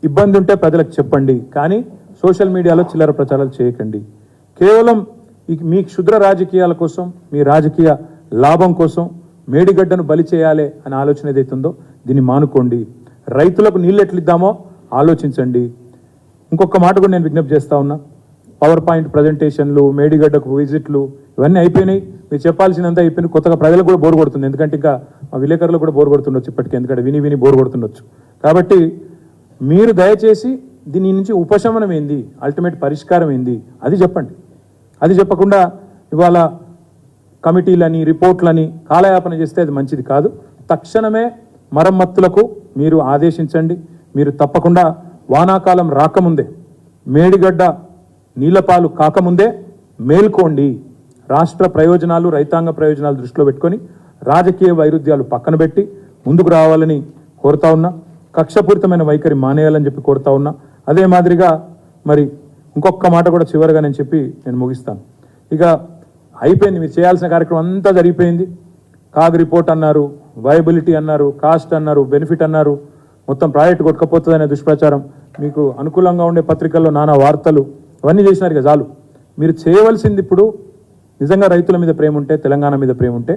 ఇబ్బంది ఉంటే ప్రజలకు చెప్పండి. కానీ సోషల్ మీడియాలో చిల్లర ప్రచారాలు చేయకండి. కేవలం మీ క్షుద్ర రాజకీయాల కోసం, మీ రాజకీయ లాభం కోసం మేడిగడ్డను బలి చేయాలి అనే ఆలోచన ఏదైతుందో దీన్ని మానుకోండి. రైతులకు నీళ్ళు ఎట్లిద్దామో ఆలోచించండి. ఇంకొక మాట కూడా నేను విజ్ఞప్తి చేస్తా ఉన్నా, పవర్ పాయింట్ ప్రజెంటేషన్లు, మేడిగడ్డకు విజిట్లు ఇవన్నీ అయిపోయినాయి. మీరు చెప్పాల్సినంత అయిపోయింది. కొత్తగా ప్రజలకు కూడా బోర్ కొడుతుంది, ఎందుకంటే ఇంకా మా విలేకరులు కూడా బోర్ కొడుతుండొచ్చు ఇప్పటికీ, ఎందుకంటే విని బోర్ కొడుతుండొచ్చు. కాబట్టి మీరు దయచేసి దీని నుంచి ఉపశమనం ఏంది, అల్టిమేట్ పరిష్కారం ఏంది అది చెప్పండి. అది చెప్పకుండా ఇవాళ కమిటీలని, రిపోర్ట్లని కాలయాపన చేస్తే అది మంచిది కాదు. తక్షణమే మరమ్మతులకు మీరు ఆదేశించండి. మీరు తప్పకుండా వానాకాలం రాకముందే, మేడిగడ్డ నీళ్లపాలు కాకముందే మేల్కోండి. రాష్ట్ర ప్రయోజనాలు, రైతాంగ ప్రయోజనాలు దృష్టిలో పెట్టుకొని రాజకీయ వైరుధ్యాలు పక్కన పెట్టి ముందుకు రావాలని కోరుతా ఉన్నా. కక్షపూరితమైన వైఖరి మానేయాలని చెప్పి కోరుతా ఉన్నా. అదే మాదిరిగా మరి ఇంకొక మాట కూడా చివరిగా నేను ముగిస్తాను. ఇక అయిపోయింది, మీరు చేయాల్సిన కార్యక్రమం అంతా జరిగిపోయింది. కాగ్ రిపోర్ట్ అన్నారు, వయబిలిటీ అన్నారు, కాస్ట్ అన్నారు, బెనిఫిట్ అన్నారు, మొత్తం ప్రాజెక్టు కొట్టుకపోతుందనే దుష్ప్రచారం, మీకు అనుకూలంగా ఉండే పత్రికల్లో నానా వార్తలు అవన్నీ చేసినారు. ఇక చాలు. మీరు చేయవలసింది ఇప్పుడు నిజంగా రైతుల మీద ప్రేమ ఉంటే, తెలంగాణ మీద ప్రేమ ఉంటే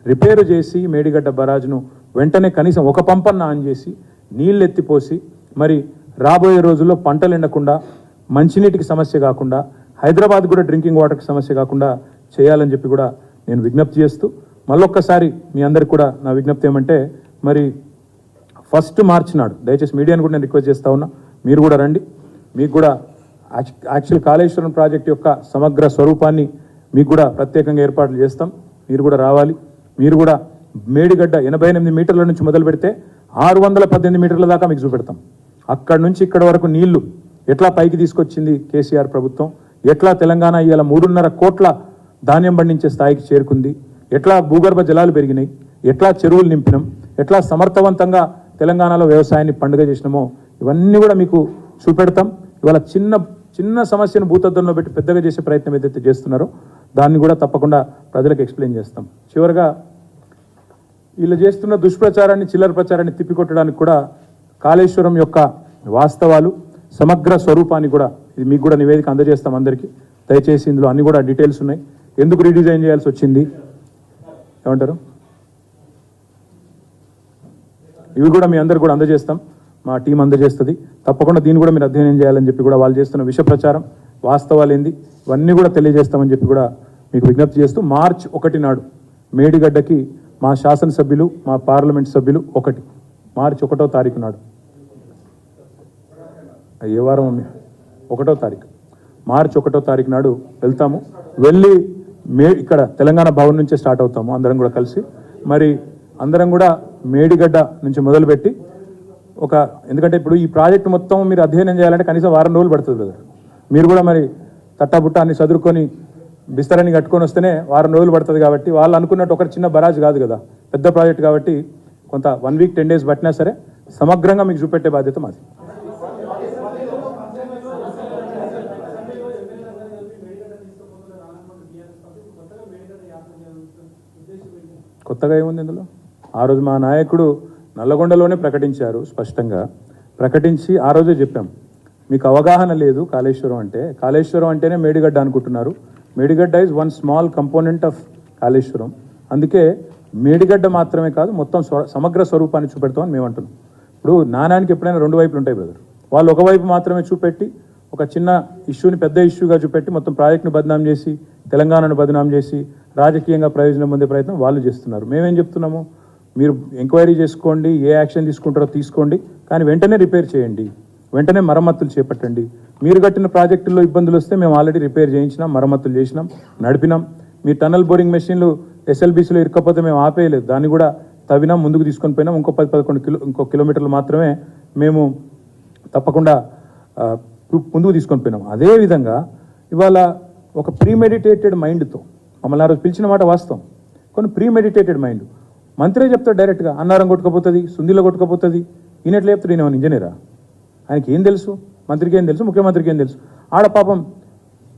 రిపేరు చేసి మేడిగడ్డ బరాజ్ను వెంటనే కనీసం ఒక పంపన్న ఆన్ చేసి నీళ్ళు ఎత్తిపోసి మరి రాబోయే రోజుల్లో పంటలు ఎండకుండా, మంచినీటికి సమస్య కాకుండా, హైదరాబాద్ కూడా డ్రింకింగ్ వాటర్కి సమస్య కాకుండా చేయాలని చెప్పి కూడా నేను విజ్ఞప్తి చేస్తూ, మళ్ళొక్కసారి మీ అందరికి కూడా నా విజ్ఞప్తి ఏమంటే, మరి 1 మార్చి నాడు దయచేసి మీడియాను కూడా నేను రిక్వెస్ట్ చేస్తా ఉన్నా, మీరు కూడా రండి. మీకు కూడా యాక్చువల్ కాళేశ్వరం ప్రాజెక్ట్ యొక్క సమగ్ర స్వరూపాన్ని మీకు కూడా ప్రత్యేకంగా ఏర్పాట్లు చేస్తాం. మీరు కూడా రావాలి. మీరు కూడా మేడిగడ్డ 88 మీటర్ల నుంచి మొదలు పెడితే 618 మీటర్ల దాకా మీకు చూపెడతాం. అక్కడి నుంచి ఇక్కడ వరకు నీళ్లు ఎట్లా పైకి తీసుకొచ్చింది కేసీఆర్ ప్రభుత్వం, ఎట్లా తెలంగాణ ఇవాళ 3.5 కోట్ల ధాన్యం పండించే స్థాయికి చేరుకుంది, ఎట్లా భూగర్భ జలాలు పెరిగినాయి, ఎట్లా చెరువులు నింపినాం, ఎట్లా సమర్థవంతంగా తెలంగాణలో వ్యవసాయాన్ని పండుగ చేసినామో ఇవన్నీ కూడా మీకు చూపెడతాం. ఇవాళ చిన్న చిన్న సమస్యను భూతద్దంలో పెట్టి పెద్దగా చేసే ప్రయత్నం ఏదైతే చేస్తున్నారో దాన్ని కూడా తప్పకుండా ప్రజలకు ఎక్స్ప్లెయిన్ చేస్తాం. చివరిగా వీళ్ళు చేస్తున్న దుష్ప్రచారాన్ని, చిల్లర ప్రచారాన్ని తిప్పికొట్టడానికి కూడా కాళేశ్వరం యొక్క వాస్తవాలు, సమగ్ర స్వరూపాన్ని కూడా ఇది మీకు కూడా నివేదిక అందజేస్తాం అందరికీ. దయచేసి ఇందులో అన్ని కూడా డీటెయిల్స్ ఉన్నాయి. ఎందుకు రీడిజైన్ చేయాల్సి వచ్చింది ఏమంటారు, ఇవి కూడా మీ అందరు కూడా అందజేస్తాం, మా టీం అందజేస్తుంది. తప్పకుండా దీన్ని కూడా మీరు అధ్యయనం చేయాలని చెప్పి కూడా వాళ్ళు చేస్తున్న విష ప్రచారం వాస్తవాలు ఏంది ఇవన్నీ కూడా తెలియజేస్తామని చెప్పి కూడా మీకు విజ్ఞప్తి చేస్తూ, మార్చి 1 నాడు మేడిగడ్డకి మా శాసనసభ్యులు, మా పార్లమెంట్ సభ్యులు మార్చి 1వ తారీఖు నాడు, ఏ వారం 1వ తారీఖు, మార్చి 1వ తారీఖు నాడు వెళ్తాము. వెళ్ళి ఇక్కడ తెలంగాణ భవన్ నుంచే స్టార్ట్ అవుతాము అందరం కూడా కలిసి. మరి అందరం కూడా మేడిగడ్డ నుంచి మొదలుపెట్టి ఎందుకంటే ఇప్పుడు ఈ ప్రాజెక్టు మొత్తం మీరు అధ్యయనం చేయాలంటే కనీసం వారం రోజులు పడుతుంది కదా. మీరు కూడా మరి తట్టాబుట్ట అన్ని చదువుకొని బిస్తరాన్ని కట్టుకొని వస్తేనే వారం రోజులు పడుతుంది. కాబట్టి వాళ్ళు అనుకున్నట్టు ఒక చిన్న బరాజ్ కాదు కదా, పెద్ద ప్రాజెక్ట్ కాబట్టి కొంత 1 వీక్ 10 డేస్ పట్టినా సరే సమగ్రంగా మీకు చూపెట్టే బాధ్యత మాది. కొత్తగా ఏముంది ఇందులో? ఆ రోజు మా నాయకుడు నల్లగొండలోనే ప్రకటించారు, స్పష్టంగా ప్రకటించి ఆ రోజే చెప్పాం, మీకు అవగాహన లేదు కాళేశ్వరం అంటేనే మేడిగడ్డ అనుకుంటున్నారు. Medigadda is 1 small component of Kaleshwaram. అందుకే మేడిగడ్డ మాత్రమే కాదు మొత్తం సమగ్ర స్వరూపాన్ని చూపెడతామని మేము అంటున్నాం. ఇప్పుడు నాణానికి ఎప్పుడైనా 2 వైపులు ఉంటాయి బ్రదర్. వాళ్ళు ఒకవైపు మాత్రమే చూపెట్టి ఒక చిన్న ఇష్యూని పెద్ద ఇష్యూగా చూపెట్టి మొత్తం ప్రాజెక్టును బదనాం చేసి, తెలంగాణను బదనాం చేసి రాజకీయంగా ప్రయోజనం పొందే ప్రయత్నం వాళ్ళు చేస్తున్నారు. మేమేం చెప్తున్నాము, మీరు ఎంక్వైరీ చేసుకోండి, ఏ యాక్షన్ తీసుకుంటారో తీసుకోండి, కానీ వెంటనే రిపేర్ చేయండి, వెంటనే మరమ్మతులు చేపట్టండి. మీరు కట్టిన ప్రాజెక్టుల్లో ఇబ్బందులు వస్తే మేము ఆల్రెడీ రిపేర్ చేయించినాం, మరమ్మతులు చేసినాం, నడిపినాం. మీ టన్నల్ బోరింగ్ మెషిన్లు ఎస్ఎల్బీసీలో ఇరుక్కపోతే మేము ఆపేయలేదు, దాన్ని కూడా తవ్వినాం, ముందుకు తీసుకొని పోయినాం. ఇంకో 10-11 కిలోమీటర్లు మాత్రమే మేము తప్పకుండా ముందుకు తీసుకొని పోయినాం. అదేవిధంగా ఇవాళ ఒక ప్రీమెడిటేటెడ్ మైండ్తో మమ్మల్ని ఆ రోజు పిలిచిన మాట వాస్తవం, కొన్ని ప్రీమెడిటేటెడ్ మైండ్. మంత్రే చెప్తాడు డైరెక్ట్గా, అన్నారం కొట్టుకపోతుంది, సుందిలో కొట్టుకపోతుంది, ఈయనెట్లా చెప్తాడు? ఈయన ఇంజనీరా? ఆయనకి ఏం తెలుసు? మంత్రికి ఏం తెలుసు? ముఖ్యమంత్రికి ఏం తెలుసు? ఆడ పాపం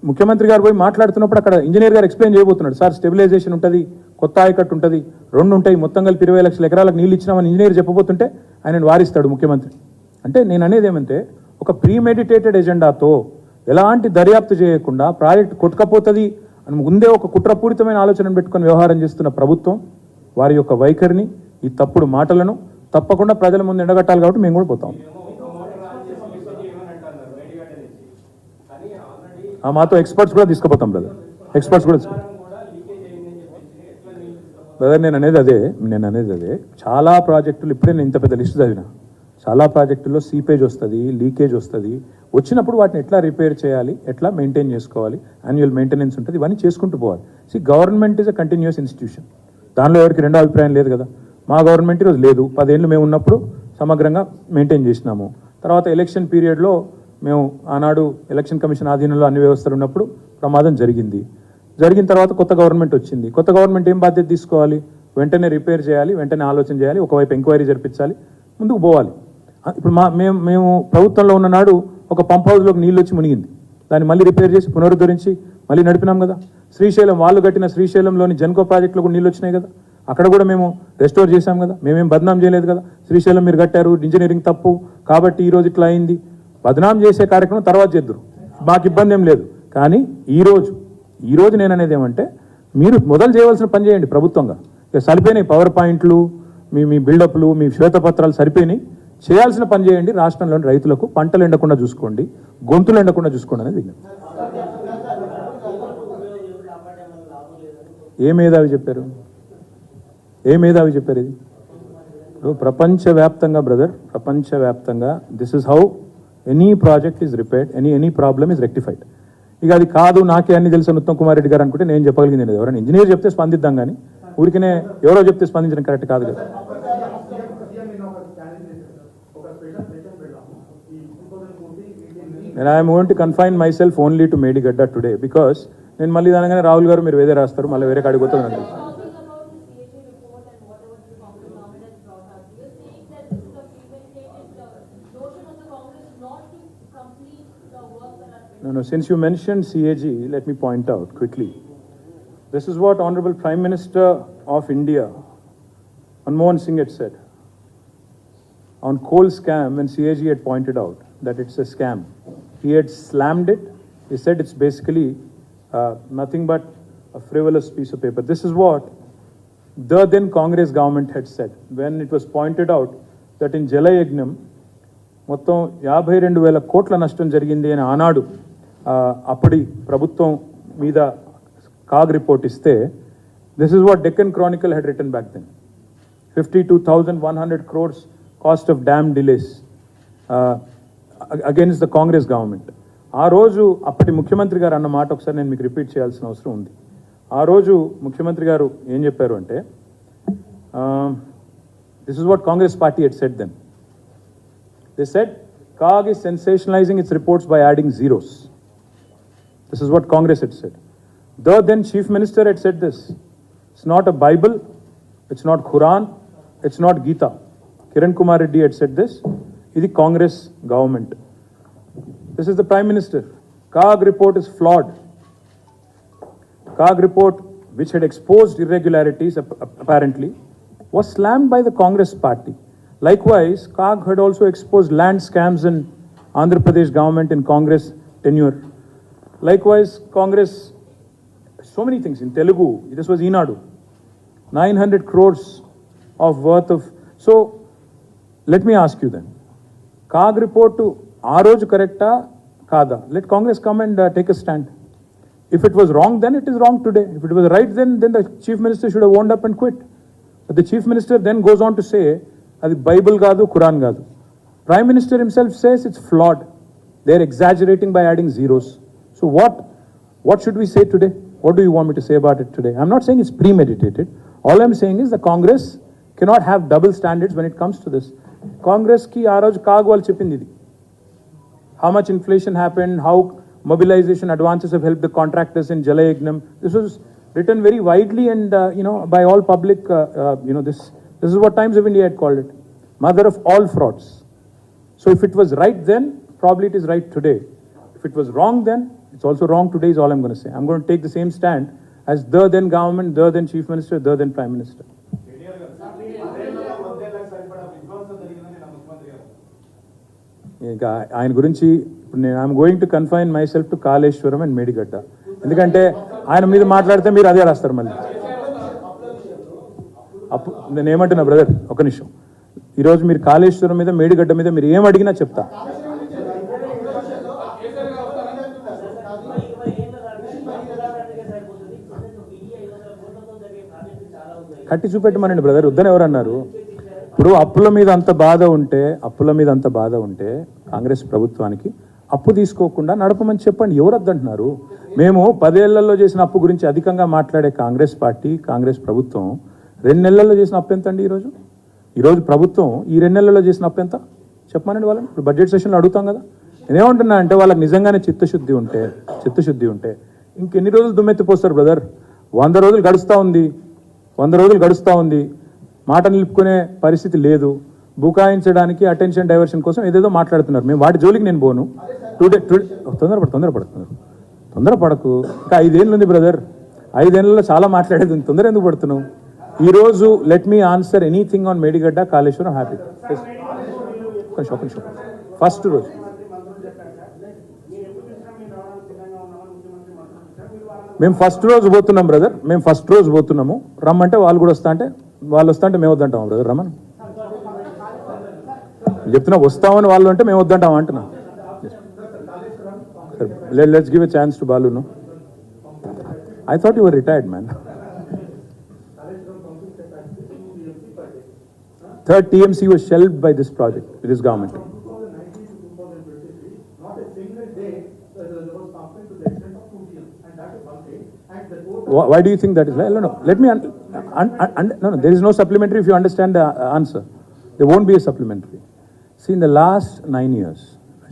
ముఖ్యమంత్రి గారు పోయి మాట్లాడుతున్నప్పుడు అక్కడ ఇంజనీర్ గారు ఎక్స్ప్లెయిన్ చేయబోతున్నాడు, సార్ స్టెబిలైజేషన్ ఉంటుంది, కొత్త ఆయకట్టు ఉంటుంది, 2 ఉంటాయి, మొత్తం కలిపి 20 లక్షల ఎకరాలకు నీళ్ళు ఇచ్చినామని ఇంజనీర్ చెప్పబోతుంటే ఆయన వారిస్తాడు ముఖ్యమంత్రి. అంటే నేను అనేది ఏమంటే, ఒక ప్రీమెడిటేటెడ్ ఎజెండాతో ఎలాంటి దర్యాప్తు చేయకుండా ప్రాజెక్ట్ కొట్టుకపోతుంది అని ముందే ఒక కుట్రపూరితమైన ఆలోచనను పెట్టుకొని వ్యవహారం చేస్తున్న ప్రభుత్వం వారి యొక్క వైఖరిని, ఈ తప్పుడు మాటలను తప్పకుండా ప్రజల ముందు ఎండగట్టాలి. కాబట్టి మేము కూడా పోతాం. మాతో ఎక్స్పర్ట్స్ కూడా తీసుకుపోతాం బ్రదర్, ఎక్స్పర్ట్స్ కూడా బ్రదర్. నేను అనేది అదే చాలా ప్రాజెక్టులు ఇప్పుడే నేను ఇంత పెద్ద లిస్ట్ చదివిన, చాలా ప్రాజెక్టుల్లో సీపేజ్ వస్తుంది, లీకేజ్ వస్తుంది. వచ్చినప్పుడు వాటిని ఎట్లా రిపేర్ చేయాలి, ఎట్లా మెయింటైన్ చేసుకోవాలి, యాన్యువల్ మెయింటెనెన్స్ ఉంటుంది, ఇవన్నీ చేసుకుంటూ పోవాలి. Government is a continuous institution, దానిలో ఎవరికి రెండో అభిప్రాయం లేదు కదా. మా గవర్నమెంట్ ఈరోజు లేదు, 10 ఏళ్ళు మేము ఉన్నప్పుడు సమగ్రంగా మెయింటైన్ చేసినాము. తర్వాత ఎలక్షన్ పీరియడ్లో మేము ఆనాడు ఎలక్షన్ కమిషన్ ఆధీనంలో అన్ని వ్యవస్థలు ఉన్నప్పుడు ప్రమాదం జరిగిన తర్వాత కొత్త గవర్నమెంట్ వచ్చింది. కొత్త గవర్నమెంట్ ఏం బాధ్యత తీసుకోవాలి? వెంటనే రిపేర్ చేయాలి, వెంటనే ఆలోచన చేయాలి, ఒకవైపు ఎంక్వైరీ జరిపించాలి, ముందుకు పోవాలి. ఇప్పుడు మేము ప్రభుత్వంలో ఉన్న నాడు ఒక పంప్ హౌస్లోకి నీళ్ళు వచ్చి మునిగింది, దాన్ని మళ్ళీ రిపేర్ చేసి పునరుద్ధరించి మళ్ళీ నడిపినాం కదా. శ్రీశైలం వాళ్ళు కట్టిన శ్రీశైలంలోని జన్కో ప్రాజెక్టులో కూడా నీళ్ళు వచ్చినాయి కదా, అక్కడ కూడా మేము రెస్టోర్ చేశాం కదా. మేమేం బదనాం చేయలేదు కదా, శ్రీశైలం మీరు కట్టారు, ఇంజనీరింగ్ తప్పు కాబట్టి ఈరోజు ఇట్లా అయింది. బదనాం చేసే కార్యక్రమం తర్వాత చేద్దరు, మాకు ఇబ్బంది ఏం లేదు. కానీ ఈరోజు నేను అనేది ఏమంటే, మీరు మొదలు చేయవలసిన పని చేయండి ప్రభుత్వంగా. ఇక సరిపోయినాయి పవర్ పాయింట్లు, మీ బిల్డప్లు, మీ శ్వేతపత్రాలు సరిపోయినాయి, చేయాల్సిన పని చేయండి. రాష్ట్రంలోని రైతులకు పంటలు ఎండకుండా చూసుకోండి, గొంతులు ఎండకుండా చూసుకోండి అనేది విజ్ఞప్తి. ఏ మేధావి చెప్పారు ఇది? ఇప్పుడు ప్రపంచవ్యాప్తంగా బ్రదర్, ప్రపంచవ్యాప్తంగా this is how any project is repaired, any problem is rectified. ఇక అది కాదు నాకే అన్ని తెలుసు ఉత్తమ్ కుమార్ రెడ్డి గారు అనుకుంటే నేను చెప్పగలిగింది లేదు. ఎవరైనా ఇంజనీర్ చెప్తే స్పందిద్దాం, కానీ ఊరికనే ఎవరో చెప్తే స్పందించడం కరెక్ట్ కాదు కదా. And I am going to confine myself only to Medigadda today because నేను మళ్ళీ దానిగానే రాహుల్ గారు మీరు వేరే రాస్తారు మళ్ళీ వేరే కాడికి పోతారు నాకు తెలుసు. No, since you mentioned CAG, let me point out quickly. This is what Honorable Prime Minister of India, Manmohan Singh, had said on coal scam when CAG had pointed out that it's a scam. He had slammed it. He said it's basically nothing but a frivolous piece of paper. This is what the then Congress government had said when it was pointed out that in Jalayagnam మొత్తం 52,000 కోట్ల నష్టం జరిగింది అని ఆనాడు అప్పటి ప్రభుత్వం మీద CAG report ఇస్తే this is what Deccan Chronicle head written back then 52,100 crores cost of dam delays against the Congress government. ఆ రోజు అప్పటి ముఖ్యమంత్రి గారు అన్న మాట ఒకసారి నేను మీకు రిపీట్ చేయాల్సిన అవసరం ఉంది. ఆ రోజు ముఖ్యమంత్రి గారు ఏం చెప్పారు అంటే this is what Congress party head said then. They said, CAG is sensationalizing its reports by adding zeros. This is what Congress had said. The then Chief Minister had said this. It's not a Bible, it's not Quran, it's not Gita. Kiran Kumar Reddy had said this. This is Congress government. This is the Prime Minister. CAG report is flawed. CAG report, which had exposed irregularities apparently, was slammed by the Congress party. Likewise, CAG had also exposed land scams in Andhra Pradesh government in Congress tenure. Likewise, Congress, so many things in Telugu. This was Enadu. 900 crores of worth of. So, let me ask you then. CAG report to Aroj correcta kada. Let Congress come and take a stand. If it was wrong then, it is wrong today. If it was right then the Chief Minister should have owned up and quit. But the Chief Minister then goes on to say, అది Bible కాదు Quran కాదు. Prime minister himself says it's flawed. They are exaggerating by adding zeros. So what should we say today? What do you want me to say about it today? I'm not saying it's premeditated. All I'm saying is the Congress cannot have double standards when it comes to this. కాంగ్రెస్కి ఆ రోజు CAG వాళ్ళు చెప్పింది ఇది. How much inflation happened, how mobilisation advances have help the contractors in Jalayagnam. This was written very widely and by all public. This is what Times of India had called it. Mother of all frauds. So if it was right then, probably it is right today. If it was wrong then, it's also wrong today is all I'm going to say. I'm going to take the same stand as the then government, the then Chief Minister, the then Prime Minister. ఇంకా ఆయన గురించి ఇప్పుడు నేను I'm going to confine my self to Kaleshwaram and Medigadda. ఎందుకంటే ఆయన మీద మాట్లాడితే మీరు అదే రాస్తారు మళ్ళీ. అప్పు నేను ఏమంటున్నా బ్రదర్, ఒక నిమిషం. ఈరోజు మీరు కాళేశ్వరం మీద మేడిగడ్డ మీద మీరు ఏం అడిగినా చెప్తా. కట్టి చూపెట్టమనండి బ్రదర్, వద్దని ఎవరన్నారు? ఇప్పుడు అప్పుల మీద అంత బాధ ఉంటే కాంగ్రెస్ ప్రభుత్వానికి అప్పు తీసుకోకుండా నడపమని చెప్పండి. ఎవరు వద్దంటున్నారు? మేము 10 ఏళ్లలో చేసిన అప్పు గురించి అధికంగా మాట్లాడే కాంగ్రెస్ పార్టీ, కాంగ్రెస్ ప్రభుత్వం 2 నెలల్లో చేసిన అప్పు ఎంత అండి? ఈరోజు ప్రభుత్వం ఈ 2 నెలల్లో చేసిన అప్పు ఎంత చెప్పమనండి వాళ్ళని. ఇప్పుడు బడ్జెట్ సెషన్లో అడుగుతాం కదా. నేనేమంటున్నా అంటే వాళ్ళకి నిజంగానే చిత్తశుద్ధి ఉంటే ఇంకెన్ని రోజులు దుమ్మెత్తిపోస్తారు బ్రదర్? 100 రోజులు గడుస్తూ ఉంది. మాట నిలుపుకునే పరిస్థితి లేదు. బుకాయించడానికి అటెన్షన్ డైవర్షన్ కోసం ఏదేదో మాట్లాడుతున్నారు. మేము వాటి జోలికి నేను పోను. తొందరపడకు. ఇంకా 5 ఏళ్ళు ఉంది బ్రదర్. 5 ఏళ్ళలో చాలా మాట్లాడేది. తొందర ఎందుకు పడుతున్నావు? ఈరోజు let me answer anything on Medigadda, Kaleshwaram. Happy first రోజు మేము ఫస్ట్ రోజు పోతున్నాం బ్రదర్. మేము ఫస్ట్ రోజు పోతున్నాము. రమ్మంటే వాళ్ళు కూడా వస్తా అంటే మేము వద్దంటాం బ్రదర్. రమ్మని చెప్తున్నా. వస్తామని వాళ్ళు అంటే మేము వద్దంటాం అంటున్నా. Let's give a chance to Balu. No, I thought you were retired man. Third TMC was shelved by this project, with this government. Why do you think that is? No. Let me. No. There is no supplementary if you understand the answer. There won't be a supplementary. See, in the last 9 years,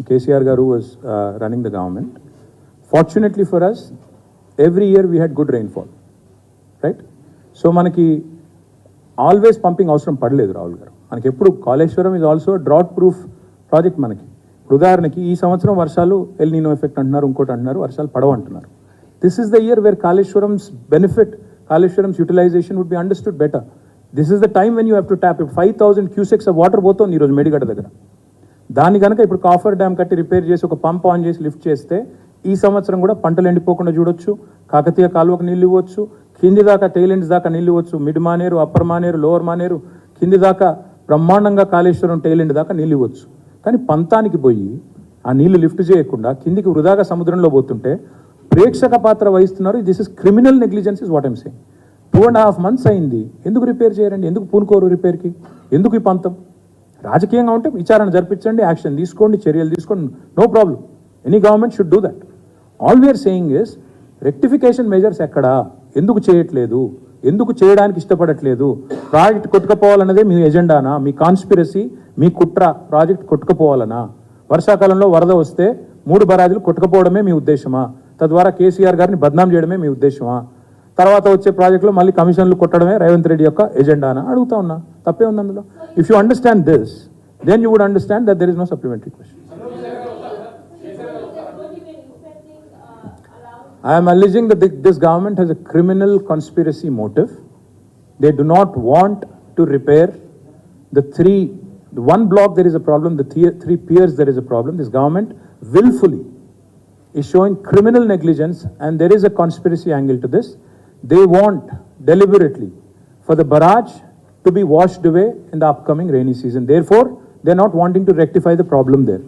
KCR Garu was running the government. Fortunately for us, every year we had good rainfall, right? So మనకి always pumping అవసరం పడలేదు రాహుల్ గారు. మనకి ఎప్పుడు Kaleshwaram is also drought proof project మనకి. ఉదాహరణకి ఈ సంవత్సరం వర్షాలు ఎల్ నీనో ఎఫెక్ట్ అంటున్నారు, ఇంకోటి అంటున్నారు, వర్షాలు పడవ అంటున్నారు. This is the year where Kaleshwaram's benefit, Kaleshwaram's utilization would be understood better. This is the time when you have to tap. 5,000 cusecs of water పోతుంది ఈరోజు మేడిగడ్డ దగ్గర. దాని కనుక ఇప్పుడు కాఫర్ డ్యామ్ కట్టి రిపేర్ చేసి ఒక పంప్ ఆన్ చేసి లిఫ్ట్ చేస్తే ఈ సంవత్సరం కూడా పంటలు ఎండిపోకుండా చూడొచ్చు. కాకతీయ కాలువకు నీళ్ళు ఇవ్వచ్చు, కింది దాకా టైలెండ్స్ దాకా నీళ్ళు ఇవ్వచ్చు. Mid Maneru, upper Maneru, lower Maneru, కింది దాకా బ్రహ్మాండంగా కాళేశ్వరం టైలెండ్ దాకా నీళ్ళు ఇవ్వచ్చు. కానీ పంతానికి పోయి ఆ నీళ్లు లిఫ్ట్ చేయకుండా కిందికి వృధాగా సముద్రంలో పోతుంటే ప్రేక్షక పాత్ర వహిస్తున్నారు. This is criminal negligence is what I'm saying. 2.5 months అయింది, ఎందుకు రిపేర్ చేయరండి? ఎందుకు పూనుకోరు రిపేర్కి? ఎందుకు ఈ పంతం? రాజకీయంగా ఉంటే విచారణ జరిపించండి, యాక్షన్ తీసుకోండి, చర్యలు తీసుకోండి, no problem. Any government should do that. All we're saying is rectification measures ఎక్కడా, ఎందుకు చేయట్లేదు, ఎందుకు చేయడానికి ఇష్టపడట్లేదు? ప్రాజెక్ట్ కొట్టుకుపోవాలన్నదే మీ ఎజెండానా? మీ కాన్స్పిరసీ, మీ కుట్ర ప్రాజెక్ట్ కొట్టుకుపోవాలనా? వర్షాకాలంలో వరద వస్తే 3 బరాజులు కొట్టుకుపోవడమే మీ ఉద్దేశమా? తద్వారా కేసీఆర్ గారిని బద్నాం చేయడమే మీ ఉద్దేశమా? తర్వాత వచ్చే ప్రాజెక్టులో మళ్ళీ కమిషన్లు కొట్టడమే రేవంత్ రెడ్డి యొక్క ఎజెండానా? అడుగుతా ఉన్నా, తప్పే ఉంది అందులో. If you understand this, then you would understand that there is no supplementary question. I am alleging that this government has a criminal conspiracy motive. They do not want to repair the one block there is a problem, the three piers there is a problem. This government willfully is showing criminal negligence, and there is a conspiracy angle to this. They want deliberately for the barrage to be washed away in the upcoming rainy season. Therefore, they are not wanting to rectify the problem there.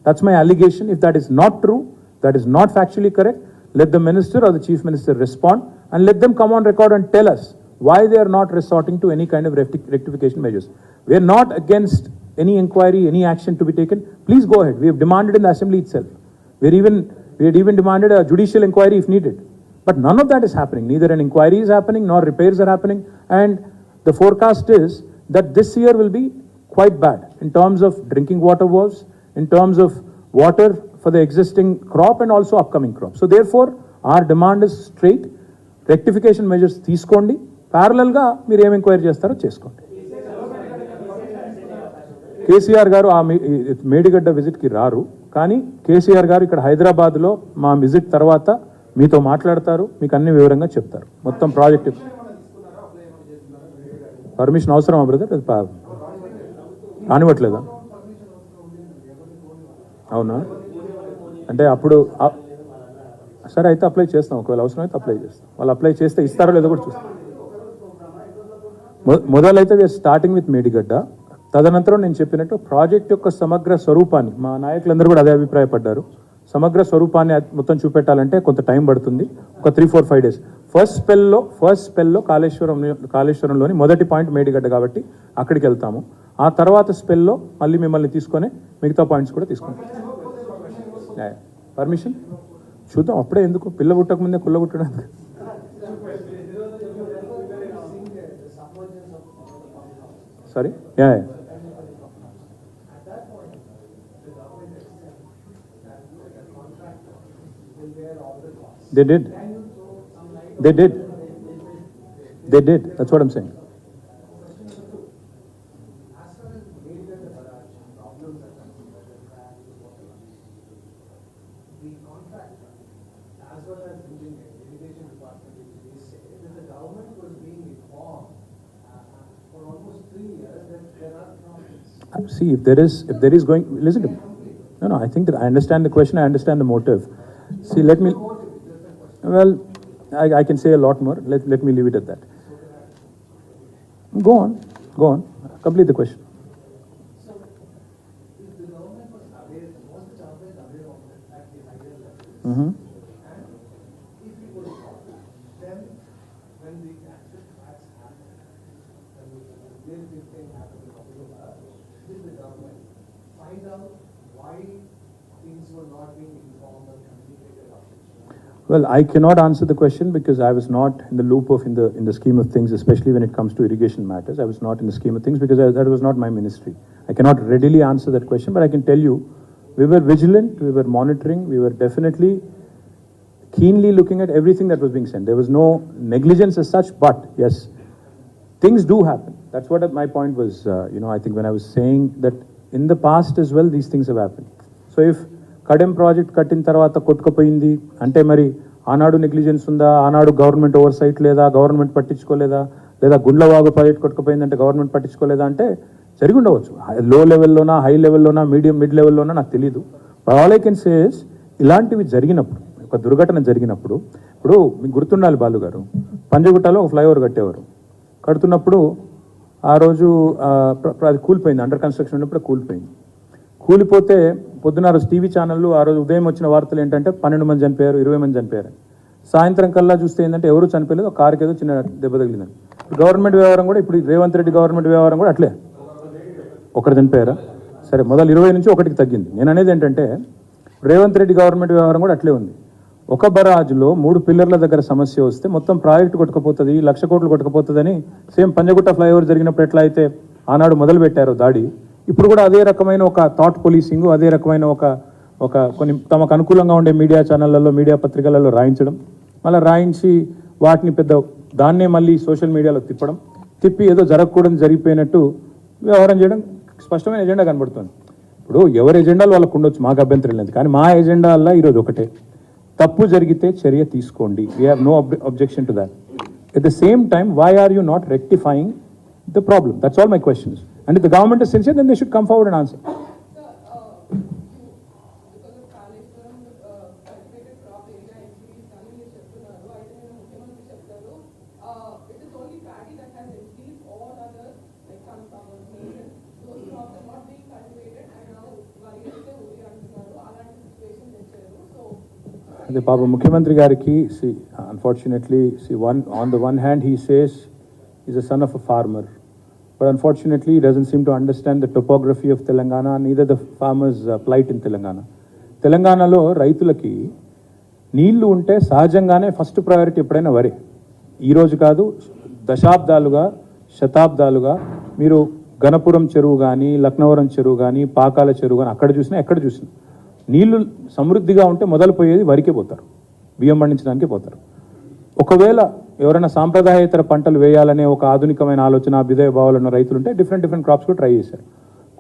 That's my allegation. If that is not true, that is not factually correct, let the minister or the chief minister respond, and let them come on record and tell us why they are not resorting to any kind of rectification measures. We are not against any inquiry, any action to be taken. Please go ahead. We have demanded in the assembly itself. We had even demanded a judicial inquiry if needed. But none of that is happening. Neither an inquiry is happening nor repairs are happening. And the forecast is that this year will be quite bad in terms of drinking water woes, in terms of water for the existing crop and also upcoming crop. So therefore, our demand is straight. Rectification measures తీసుకోండి, parallel గా మీరు ఏం enquiry చేస్తారో చేసుకోండి. కేసీఆర్ గారు ఆ మేడిగడ్డ విజిట్కి రారు, కానీ కేసీఆర్ గారు ఇక్కడ హైదరాబాద్లో మా విజిట్ తర్వాత మీతో మాట్లాడతారు, మీకు అన్ని వివరంగా చెప్తారు. మొత్తం ప్రాజెక్ట్ పర్మిషన్ అవసరమా బ్రదర్? రానివ్వట్లేదా? అవునా? అంటే అప్పుడు సరే అయితే అప్లై చేస్తాం, ఒకవేళ అవసరం అయితే అప్లై చేస్తాం. వాళ్ళు అప్లై చేస్తే ఇస్తారో లేదో కూడా చూస్తాం. మొదలైతే వీఆర్ స్టార్టింగ్ విత్ మేడిగడ్డ. తదనంతరం నేను చెప్పినట్టు ప్రాజెక్ట్ యొక్క సమగ్ర స్వరూపాన్ని, మా నాయకులందరూ కూడా అదే అభిప్రాయపడ్డారు, సమగ్ర స్వరూపాన్ని మొత్తం చూపెట్టాలంటే కొంత టైం పడుతుంది, ఒక 3-4-5 days. ఫస్ట్ స్పెల్లో కాళేశ్వరంలోని మొదటి పాయింట్ మేడిగడ్డ కాబట్టి అక్కడికి వెళ్తాము. ఆ తర్వాత స్పెల్లో మళ్ళీ మిమ్మల్ని తీసుకొని మిగతా పాయింట్స్ కూడా తీసుకుంటాం. పర్మిషన్ చూద్దాం, అప్పుడే ఎందుకు, పిల్ల పుట్టక ముందే కుల్ల పుట్టడానికి. Sorry, They did. That's what I'm saying. The contractor, as well as engineer, irrigation department, they say that the government was being informed for almost 3 years that there are problems. See, if there is going, listen to me. No, I think that I understand the question, I understand the motive. See, let me, well, I can say a lot more. Let me leave it at that. Go on. Complete the question. So, if the government was aware, was the government aware of it at the higher level? And if it was not, then when the actual facts happened, when this thing happened in October, did the government find out why things were not being informed or communicated out? Well, I cannot answer the question because I was not in the loop of in the scheme of things, especially when it comes to irrigation matters. I was not in the scheme of things because that was not my ministry. I cannot readily answer that question, but I can tell you We were vigilant, we were monitoring, we were definitely keenly looking at everything that was being sent. There was no negligence as such, but yes, things do happen. That's what my point was, I think when I was saying that in the past as well, these things have happened. So if Kadem project కట్టిన తర్వాత కొట్టుకుపోయింది అంటే మరి ఆనాడు negligence ఉందా, ఆనాడు government over site లేదా, government పట్టించుకోలేదా, లేదా గుండ్లవాగు ప్రాజెక్ట్ కొట్టుకుపోయిందంటే గవర్నమెంట్ పట్టించుకోలేదా అంటే జరిగి ఉండవచ్చు. లో లెవెల్లోనా, హై లెవెల్లోనా, మిడ్ లెవెల్లోనా నాకు తెలియదు. All I can say is ఇలాంటివి జరిగినప్పుడు, ఒక దుర్ఘటన జరిగినప్పుడు, ఇప్పుడు మీకు గుర్తుండాలి బాలు గారు, పంజగుట్టలో ఒక ఫ్లైఓవర్ కట్టేవారు. కడుతున్నప్పుడు ఆ రోజు అది కూలిపోయింది, అండర్ కన్స్ట్రక్షన్ ఉన్నప్పుడు కూలిపోయింది. కూలిపోతే పొద్దున రోజు టీవీ ఛానళ్ళు ఆ రోజు ఉదయం వచ్చిన వార్తలు ఏంటంటే 12 మంది చనిపోయారు, 20 మంది చనిపోయారు. సాయంత్రం కల్లా చూస్తే ఏంటంటే ఎవరు చనిపోలేదు, కారుకి ఏదో చిన్న దెబ్బ తగిలిందని. గవర్నమెంట్ వ్యవహారం కూడా ఇప్పుడు రేవంత్ రెడ్డి గవర్నమెంట్ వ్యవహారం కూడా అట్లే, ఒకటి చనిపోయారా, సరే మొదలు 20 నుంచి 1కి తగ్గింది. నేను అనేది ఏంటంటే రేవంత్ రెడ్డి గవర్నమెంట్ వ్యవహారం కూడా అట్లే ఉంది. ఒక బరాజులో 3 పిల్లర్ల దగ్గర సమస్య వస్తే మొత్తం ప్రాజెక్టు కొట్టుకుపోతుంది, 1,00,000 కోట్లు కొట్టుకుపోతుందని సేమ్ పంజగుట్ట ఫ్లైఓవర్ జరిగినప్పుడు ఎట్లా అయితే ఆనాడు మొదలు పెట్టారో దాడి, ఇప్పుడు కూడా అదే రకమైన ఒక థాట్ పోలీసింగ్, అదే రకమైన ఒక కొన్ని తమకు అనుకూలంగా ఉండే మీడియా ఛానళ్లలో, మీడియా పత్రికలలో రాయించడం, మళ్ళీ రాయించి వాటిని దాన్నే మళ్ళీ సోషల్ మీడియాలో తిప్పి ఏదో జరగకూడదు జరిగిపోయినట్టు వ్యవహారం చేయడం స్పష్టమైన ఎజెండా కనబడుతుంది. ఇప్పుడు ఎవరి ఎజెండాలు వాళ్ళకు ఉండొచ్చు, మాకు అభ్యంతరం లేదు. కానీ మా ఎజెండా వల్ల ఈరోజు ఒకటే, తప్పు జరిగితే చర్య తీసుకోండి. We have no objection to that. At the same time, why are you not rectifying the problem? That's all my questions. And if the government is sincere, then they should come forward and answer. The Papa Mukhyamantri Gariki, see, unfortunately, on the one hand he says he's a son of a farmer, but unfortunately he doesn't seem to understand the topography of Telangana, neither the farmers' plight in Telangana. తెలంగాణలో రైతులకి నీళ్లు ఉంటే సహజంగానే first priority ఎప్పుడైనా వరే. ఈరోజు కాదు, దశాబ్దాలుగా, శతాబ్దాలుగా మీరు గణపురం చెరువు కానీ, లక్నవరం చెరువు కానీ, పాకాల చెరువు కానీ ఎక్కడ చూసినా నీళ్లు సమృద్ధిగా ఉంటే మొదలు పోయేది వరికే పోతారు, బియ్యం పండించడానికే పోతారు. ఒకవేళ ఎవరైనా సాంప్రదాయేతర పంటలు వేయాలనే ఒక ఆధునికమైన ఆలోచన, అభ్యుదయ భావాలు ఉన్న రైతులుంటే డిఫరెంట్ క్రాప్స్ కూడా ట్రై చేశారు.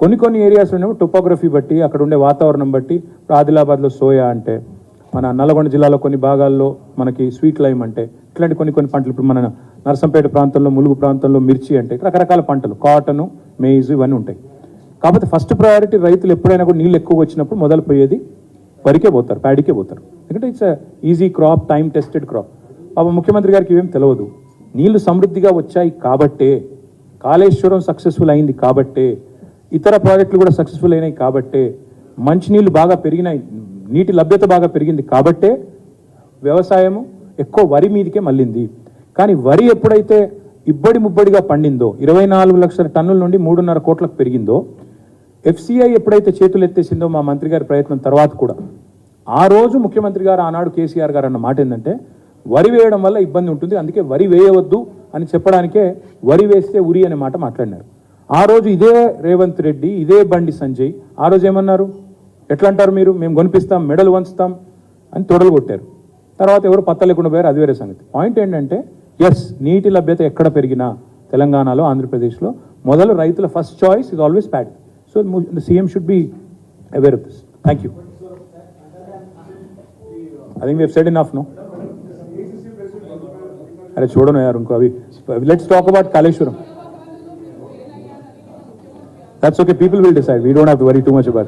కొన్ని ఏరియాస్లోనేమో టోపోగ్రఫీ బట్టి, అక్కడ ఉండే వాతావరణం బట్టి, ఆదిలాబాద్లో సోయా అంటే, మన నల్గొండ జిల్లాలో కొన్ని భాగాల్లో మనకి స్వీట్ లైమ్ అంటే, ఇట్లాంటి కొన్ని పంటలు, ఇప్పుడు మన నర్సంపేట ప్రాంతంలో, ములుగు ప్రాంతంలో మిర్చి అంటే, రకరకాల పంటలు, కాటను, మేజ్ ఇవన్నీ ఉంటాయి. కాకపోతే ఫస్ట్ ప్రయారిటీ రైతులు ఎప్పుడైనా కూడా నీళ్ళు ఎక్కువ వచ్చినప్పుడు మొదలు పోయేది వరికే పోతారు, ప్యాడీకే పోతారు. ఎందుకంటే it's easy crop, time tested crop. పాపం ముఖ్యమంత్రి గారికి ఇవేం తెలియదు. నీళ్లు సమృద్ధిగా వచ్చాయి కాబట్టే, కాళేశ్వరం సక్సెస్ఫుల్ అయింది కాబట్టే, ఇతర ప్రాజెక్టులు కూడా సక్సెస్ఫుల్ అయినాయి కాబట్టే, మంచినీళ్ళు బాగా పెరిగినాయి, నీటి లభ్యత బాగా పెరిగింది కాబట్టే వ్యవసాయము ఎక్కువ వరి మీదకే మళ్ళింది. కానీ వరి ఎప్పుడైతే ముబ్బడిగా పండిందో, 24 లక్షల టన్నుల నుండి 3.5 కోట్లకు పెరిగిందో, FCI ఎప్పుడైతే చేతులు ఎత్తేసిందో మా మంత్రి గారి ప్రయత్నం తర్వాత కూడా, ఆ రోజు ముఖ్యమంత్రి గారు ఆనాడు కేసీఆర్ గారు అన్న మాట ఏంటంటే, వరి వేయడం వల్ల ఇబ్బంది ఉంటుంది, అందుకే వరి వేయవద్దు అని చెప్పడానికే వరి వేస్తే ఉరి అనే మాట మాట్లాడినారు. ఆ రోజు ఇదే రేవంత్ రెడ్డి, ఇదే బండి సంజయ్ ఆ రోజు ఏమన్నారు, ఎట్లా అంటారు మీరు, మేము కొనిపిస్తాం, మెడలు వంచుతాం అని తొడలు కొట్టారు. తర్వాత ఎవరు పత్త లేకుండా పోయారు, అది వేరే సంగతి. పాయింట్ ఏంటంటే, ఎస్, నీటి లభ్యత ఎక్కడ పెరిగినా తెలంగాణలో, ఆంధ్రప్రదేశ్లో మొదలు రైతుల first choice is always paddy. So the CM should be aware of this. Thank you. I think we have said enough, no? अरे छोड़ो ना यार उनको अभी. Let's talk about Kaleshwaram. That's okay. People will decide. We don't have to worry too much about it.